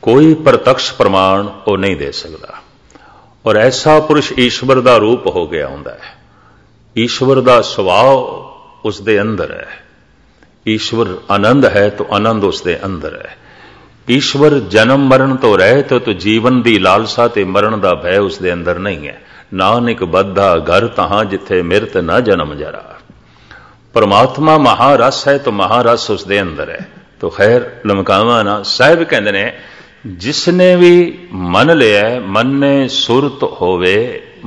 कोई प्रत्यक्ष प्रमाण वो नहीं दे सकता। और ऐसा पुरुष ईश्वर का रूप हो गया होंदा है। ईश्वर का स्वभाव उसके अंदर है। ईश्वर आनंद है तो आनंद उसके अंदर है। ईश्वर जन्म मरण तो रहत तो जीवन की लालसा ते मरण का भय उसके अंदर नहीं है। नानक बद्धा घर तहां जिथे मिरत न जन्म जरा। परमात्मा महारस है तो महारस उसके अंदर है। तो खैर लमकावा ना, साहिब कहते ने जिसने भी मन लिया मन ने सुरत होवे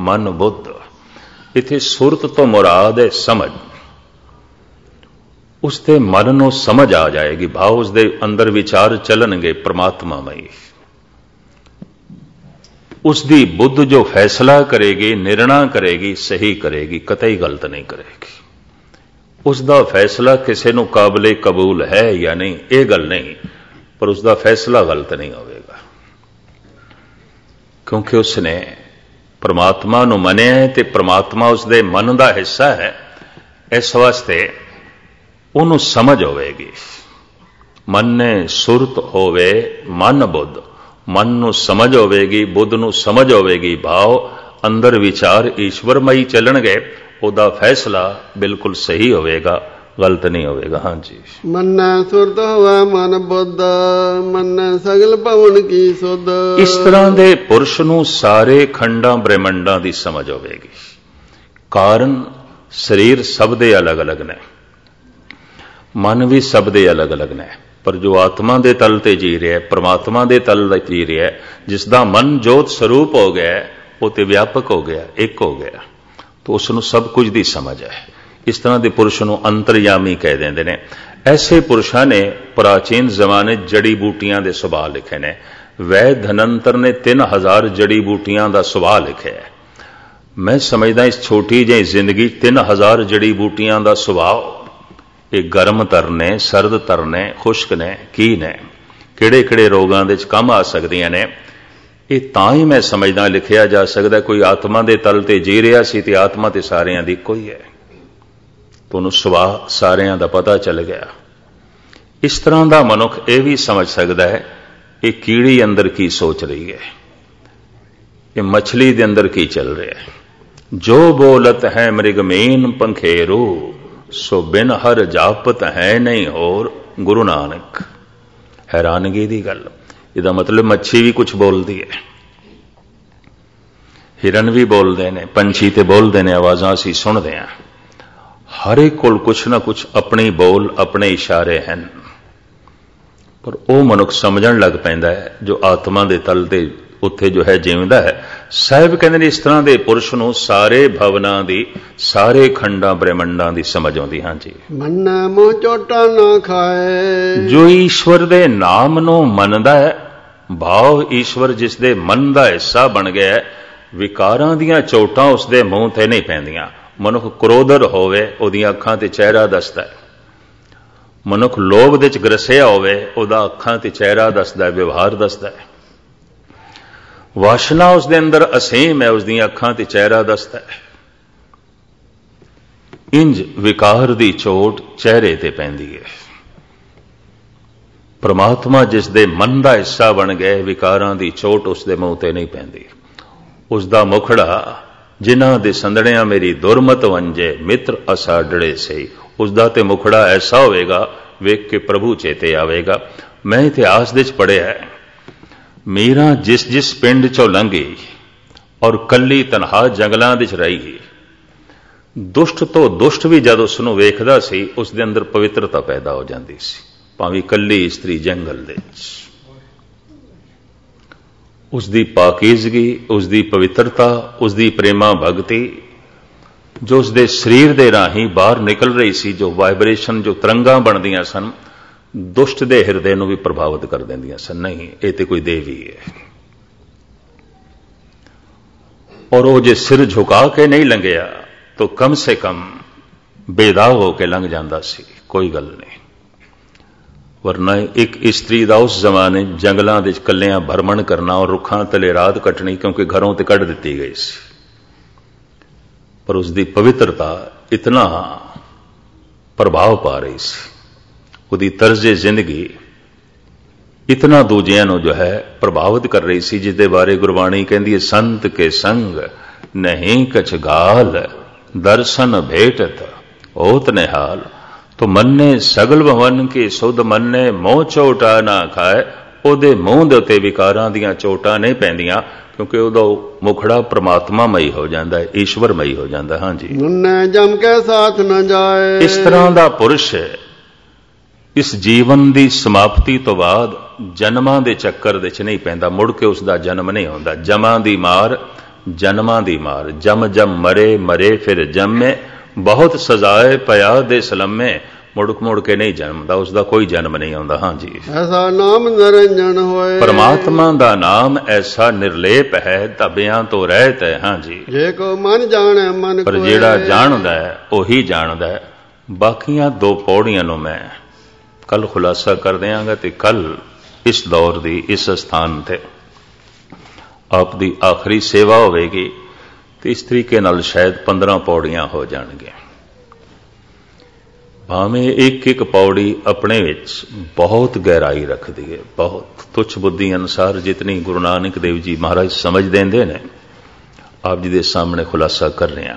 मन बुद्ध। इथे सुरत तो मुराद है समझ। उसके मन नूं समझ आ जाएगी, भाव उसके अंदर विचार चलणगे परमात्मामई। उसकी बुद्ध जो फैसला करेगी, निर्णय करेगी, सही करेगी, कतई गलत नहीं करेगी। उसका फैसला किसी नूं काबिले कबूल है या नहीं, यह गल नहीं, पर उसका फैसला गलत नहीं होगा, क्योंकि उसने परमात्मा नूं मनिया है ते परमात्मा उसके मन का हिस्सा है। इस वास्ते उन्होंने समझ होवेगी। मन ने सुरत होवे मन बुद्ध। मन नूं समझ होवेगी, बुद्ध नूं समझ होवेगी, भाव अंदर विचार ईश्वरमई चलणगे, उहदा फैसला बिल्कुल सही होवेगा, गलत नहीं होवेगा। हाँ जी। मन ने सुरत होवे मन बुद्ध, मन ने सगल भवन की सुध। इस तरह दे पुरुष नूं सारे खंडां ब्रह्मंडां दी समझ होवेगी। कारण शरीर सब दे अलग अलग ने, मन भी सब दे अलग अलग ने, पर जो आत्मा दे तल ते जी रहा है, परमात्मा दे तल ते जी रहा है, जिसदा मन जोत स्वरूप हो गया है, वो तो व्यापक हो गया, एक हो गया, तो उसनों सब कुछ दी समझ है। इस तरह के पुरुष नूं अंतरयामी कह देंदे ने। ऐसे पुरुषों ने प्राचीन जमाने जड़ी बूटियां दे सुभाव लिखे ने। वैद धनंतर ने 3000 जड़ी बूटियां दा सुभाव लिखे है। मैं समझदा इस छोटी जी जिंदगी 3000 जड़ी बूटियां दा सुभाव, ये गर्म तरने, सर्द तरने, खुश्क ने, की ने, किहड़े किहड़े रोगां दे काम आ सकदियां ने, ये तां ही मैं समझदा लिखिया जा सकदा कोई आत्मा दे तल ते जी रिहा सी ते आत्मा ते सारियां दी कोई है, तो उन्होंने सुभाव सारियां दा पता चल गया। इस तरह का मनुख यह भी समझ सकता है ये कीड़ी अंदर की सोच रही है, ये मछली दे अंदर की चल रहा है। जो बोलत है मृगमेन पंखेरू, सो बिन हर जापत है नहीं होर गुरु नानक। हैरानगी की गल, इसका मतलब मच्छी भी कुछ बोलती है, हिरन भी बोलते हैं, पंछी तो बोलते हैं, आवाज़ां असीं सुनते हैं। हर एक कोल कुछ ना कुछ अपनी बोल, अपने इशारे हैं, पर वह मनुख समझण लग पैंदा है जो आत्मा के तल ते उत्थे जो है जिंदा है। साहिब कहते हैं इस तरह के पुरुष नूं सारे भवनां दी, सारे खंडां ब्रह्मंडां दी समझ आउंदी। हाँ जी। मन मोह चोटा ना खाए, जो ईश्वर दे नाम नूं मनदा है, भाव ईश्वर जिस दे मन दा हिस्सा बन गया है, विकारां दीयां चोटां उसदे मूंह ते नहीं पैंदियां। मनुख क्रोधर होवे उहदियां अखां ते चेहरा दसदा है, मनुख लोभ दे च ग्रसिया होवे उहदा अखां ते चेहरा दसदा है, व्यवहार दसदा है। वासना उसके अंदर असीम है, उसदियां अखां ते चेहरा दसदा है। इंज विकार दी चोट चेहरे ते पैंदी है। परमात्मा जिस दे मन दा हिस्सा बन गए, विकारां दी चोट उसदे मूंह ते नहीं पैंदी। उसदा मुखड़ा जिन्हां दे संदड़ियां मेरी दुरमत वंजे मित्र असाडड़े से, उसदा ते मुखड़ा ऐसा होएगा वेख के प्रभु चेते आवेगा। मैं इतिहास दे च पढ़िया है, मीरा जिस जिस पिंड चों लंघी और कली तनहा जंगलां दे च रही, दुष्ट तो दुष्ट भी जद उसनूं वेखदा सी उसदे अंदर पवित्रता पैदा हो जाती सी, भावें कली इस्त्री जंगल दे च। उसकी पाकीज़गी, उसकी पवित्रता, उसकी प्रेमा भगती जो उसके शरीर के राही बाहर निकल रही सी, जो वाइब्रेशन, जो तरंगा बनदियां सन, दुष्ट दे हिरदे नूं भी प्रभावित कर देंदियां सन। नहीं, ये तो कोई देवी है। और वो जे सिर झुका के नहीं लंघिया तो कम से कम बेदाग होकर लंघ जाता सी, कोई गल नहीं। वरना एक इस्त्री का उस जमाने जंगलों के कलियां भरमण करना और रुखां तले रात कटनी, क्योंकि घरों ते कढ़ दी गई सी, पर उसकी पवित्रता इतना प्रभाव पा रही सी, उसकी तर्जे जिंदगी इतना दूजियां नूं जो है प्रभावित कर रही सी, जिसदे बारे गुरबाणी कहती है, संत के संग नहीं कछ गाल, दर्शन भेटत होत निहाल। तो मन ने सगल भवन की सुध मन ने मोह चोटा ना खाए, ਉਹਦੇ ਮੂੰਹ ਦੇ ਉੱਤੇ ਵਿਕਾਰਾਂ ਦੀਆਂ ਚੋਟਾਂ ਨਹੀਂ ਪੈਂਦੀਆਂ, ਕਿਉਂਕਿ ਉਹਦਾ ਮੁਖੜਾ ਪ੍ਰਮਾਤਮਾਮਈ ਹੋ ਜਾਂਦਾ ਹੈ, ਈਸ਼ਵਰਮਈ ਹੋ ਜਾਂਦਾ। ਹਾਂਜੀ, ਮੁੰਨੇ ਜਮ ਕੇ ਸਾਥ ਨਾ ਜਾਏ। ਇਸ ਤਰ੍ਹਾਂ ਦਾ ਪੁਰਸ਼ ਇਸ ਜੀਵਨ ਦੀ ਸਮਾਪਤੀ ਤੋਂ ਬਾਅਦ ਜਨਮਾਂ ਦੇ ਚੱਕਰ ਵਿੱਚ ਨਹੀਂ ਪੈਂਦਾ, ਮੁੜ ਕੇ ਉਸ ਦਾ ਜਨਮ ਨਹੀਂ ਹੁੰਦਾ। ਜਮਾਂ ਦੀ ਮਾਰ, ਜਨਮਾਂ ਦੀ ਮਾਰ, ਜਮ ਜਮ ਮਰੇ, ਮਰੇ ਫਿਰ ਜੰਮੇ, ਬਹੁਤ ਸਜ਼ਾਏ ਪਿਆ ਦੇ ਸਲਮੇ, ਮੁੜ ਕੇ ਨਹੀਂ ਜਨਮਦਾ, ਉਸ ਦਾ ਕੋਈ ਜਨਮ ਨਹੀਂ ਆਉਂਦਾ। ਹਾਂਜੀ, ਐਸਾ ਨਾਮ ਨਿਰੰਜਨ ਹੋਏ। ਪਰਮਾਤਮਾ ਦਾ ਨਾਮ ਐਸਾ ਨਿਰਲੇਪ ਹੈ, ਧੱਬਿਆਂ ਤੋਂ ਰਹਿਤ ਹੈ। ਹਾਂਜੀ, ਜੇ ਕੋ ਮਨ ਜਾਣੇ ਮਨ ਪਰ ਕੋਏ। ਜਿਹੜਾ ਜਾਣਦਾ ਹੈ ਉਹੀ ਜਾਣਦਾ ਹੈ। ਬਾਕੀਆਂ ਦੋ ਪੌੜੀਆਂ ਨੂੰ ਮੈਂ ਕੱਲ ਖੁਲਾਸਾ ਕਰ ਦਿਆਂਗਾ, ਤੇ ਕੱਲ ਇਸ ਦੌਰ ਦੀ ਇਸ ਸਥਾਨ ਤੇ ਆਪ ਦੀ ਆਖਰੀ ਸੇਵਾ ਹੋਵੇਗੀ, ਤੇ ਇਸ ਤਰੀਕੇ ਨਾਲ ਸ਼ਾਇਦ 15 ਪੌੜੀਆਂ ਹੋ ਜਾਣਗੀਆਂ। ਭਾਵੇਂ ਇੱਕ ਇੱਕ ਪੌੜੀ ਆਪਣੇ ਵਿੱਚ ਬਹੁਤ ਗਹਿਰਾਈ ਰੱਖਦੀ ਹੈ, ਬਹੁਤ ਤੁੱਛ ਬੁੱਧੀ ਅਨੁਸਾਰ ਜਿਤਨੀ ਗੁਰੂ ਨਾਨਕ ਦੇਵ ਜੀ ਮਹਾਰਾਜ ਸਮਝ ਦਿੰਦੇ ਨੇ, ਆਪ ਜੀ ਦੇ ਸਾਹਮਣੇ ਖੁਲਾਸਾ ਕਰ ਰਹੇ ਹਾਂ।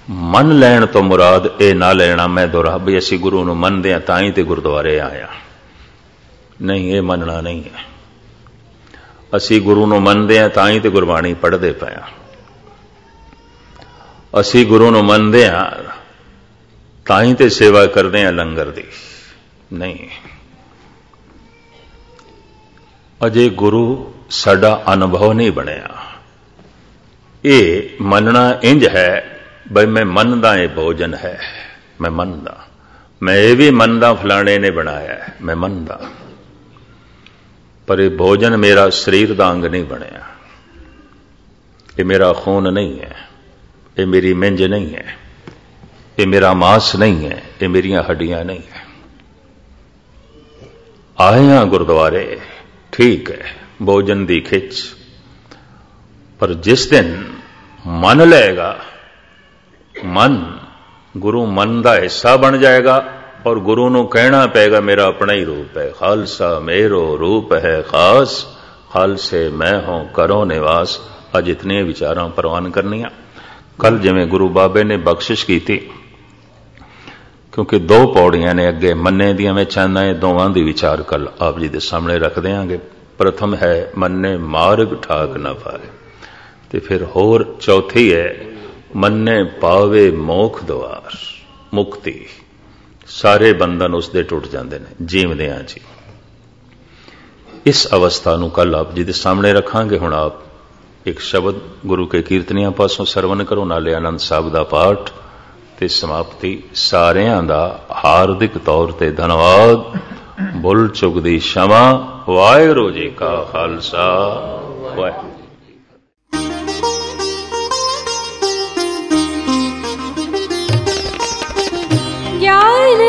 ਮੰਨ ਲੈਣ ਤੋਂ ਮੁਰਾਦ ਇਹ ਨਾ ਲੈਣਾ ਮੈਂ ਦੁਹਰਾ ਵੀ ਅਸੀਂ ਗੁਰੂ ਨੂੰ ਮੰਨਦੇ ਹਾਂ ਤਾਂ ਹੀ ਤੇ ਗੁਰਦੁਆਰੇ ਆਇਆ, ਨਹੀਂ, ਇਹ ਮੰਨਣਾ ਨਹੀਂ ਹੈ। ਅਸੀਂ ਗੁਰੂ ਨੂੰ ਮੰਨਦੇ ਹਾਂ ਤਾਂ ਹੀ ਤੇ ਗੁਰਬਾਣੀ ਪੜ੍ਹਦੇ ਪਏ ਹਾਂ, ਅਸੀਂ ਗੁਰੂ ਨੂੰ ਮੰਨਦੇ ਹਾਂ ਤਾਂ ਹੀ ਤੇ ਸੇਵਾ ਕਰਦੇ ਹਾਂ ਲੰਗਰ ਦੀ, ਨਹੀਂ। ਅਜੇ ਗੁਰੂ ਸਾਡਾ ਅਨੁਭਵ ਨਹੀਂ ਬਣਿਆ। ਇਹ ਮੰਨਣਾ ਇੰਜ ਹੈ ਬਈ ਮੈਂ ਮੰਨਦਾ ਇਹ ਭੋਜਨ ਹੈ, ਮੈਂ ਮੰਨਦਾ, ਮੈਂ ਇਹ ਵੀ ਮੰਨਦਾ ਫਲਾਣੇ ਨੇ ਬਣਾਇਆ ਹੈ, ਮੈਂ ਮੰਨਦਾ, ਪਰ ਇਹ ਭੋਜਨ ਮੇਰਾ ਸਰੀਰ ਦਾ ਅੰਗ ਨਹੀਂ ਬਣਿਆ, ਇਹ ਮੇਰਾ ਖੂਨ ਨਹੀਂ ਹੈ, ਇਹ ਮੇਰੀ ਮਿੰਜ ਨਹੀਂ ਹੈ, ਇਹ ਮੇਰਾ ਮਾਸ ਨਹੀਂ ਹੈ, ਇਹ ਮੇਰੀਆਂ ਹੱਡੀਆਂ ਨਹੀਂ ਹੈ। ਆਏ ਹਾਂ ਗੁਰਦੁਆਰੇ, ਠੀਕ ਹੈ, ਭੋਜਨ ਦੀ ਖਿੱਚ, ਪਰ ਜਿਸ ਦਿਨ ਮੰਨ ਲਏਗਾ, ਮਨ ਗੁਰੂ ਮਨ ਦਾ ਹਿੱਸਾ ਬਣ ਜਾਏਗਾ, ਔਰ ਗੁਰੂ ਨੂੰ ਕਹਿਣਾ ਪਏਗਾ ਮੇਰਾ ਆਪਣਾ ਹੀ ਰੂਪ ਹੈ, ਖਾਲਸਾ ਮੇਰੋ ਰੂਪ ਹੈ ਖਾਸ, ਖਾਲਸੇ ਮੈਂ ਹੋਂ ਕਰੋ ਨਿਵਾਸ। ਅੱਜ ਇਤਨੀਆਂ ਵਿਚਾਰਾਂ ਪ੍ਰਵਾਨ ਕਰਨੀਆਂ। ਕੱਲ ਜਿਵੇਂ ਗੁਰੂ ਬਾਬੇ ਨੇ ਬਖਸ਼ਿਸ਼ ਕੀਤੀ, ਕਿਉਂਕਿ 2 ਪੌੜੀਆਂ ਨੇ ਅੱਗੇ ਮੰਨੇ ਦੀਆਂ, ਮੈਂ ਚਾਹੁੰਦਾ ਇਹ ਦੋਵਾਂ ਦੀ ਵਿਚਾਰ ਕੱਲ ਆਪ ਜੀ ਦੇ ਸਾਹਮਣੇ ਰੱਖ ਦਿਆਂਗੇ। ਪ੍ਰਥਮ ਹੈ ਮੰਨੇ ਮਾਰਗ ਠਾਕ ਨਾ ਪਾਏ, ਤੇ ਫਿਰ ਹੋਰ ਚੌਥੀ ਹੈ ਮੰਨੇ ਪਾਵੇ ਮੋਖ ਦੁਆਰ, ਮੁਕਤੀ, ਸਾਰੇ ਬੰਧਨ ਉਸ ਦੇ ਟੁੱਟ ਜਾਂਦੇ ਨੇ ਜੀਵਦਿਆਂ ਜੀ। ਇਸ ਅਵਸਥਾ ਨੂੰ ਕੱਲ ਆਪ ਜੀ ਦੇ ਸਾਹਮਣੇ ਰੱਖਾਂਗੇ। ਹੁਣ ਆਪ ਇੱਕ ਸ਼ਬਦ ਗੁਰੂ ਕੇ ਕੀਰਤਨੀਆਂ ਪਾਸੋਂ ਸਰਵਨ ਕਰੋ, ਨਾਲੇ ਆਨੰਦ ਸਾਹਿਬ ਦਾ ਪਾਠ ਤੇ ਸਮਾਪਤੀ। ਸਾਰਿਆਂ ਦਾ ਹਾਰਦਿਕ ਤੌਰ ਤੇ ਧੰਨਵਾਦ। ਭੁੱਲ ਚੁੱਕ ਦੀ क्षमा। ਵਾਹਿਗੁਰੂ ਜੀ ਕਾ ਖਾਲਸਾ, ਵਾਹਿਗੁਰੂ। ज्ञान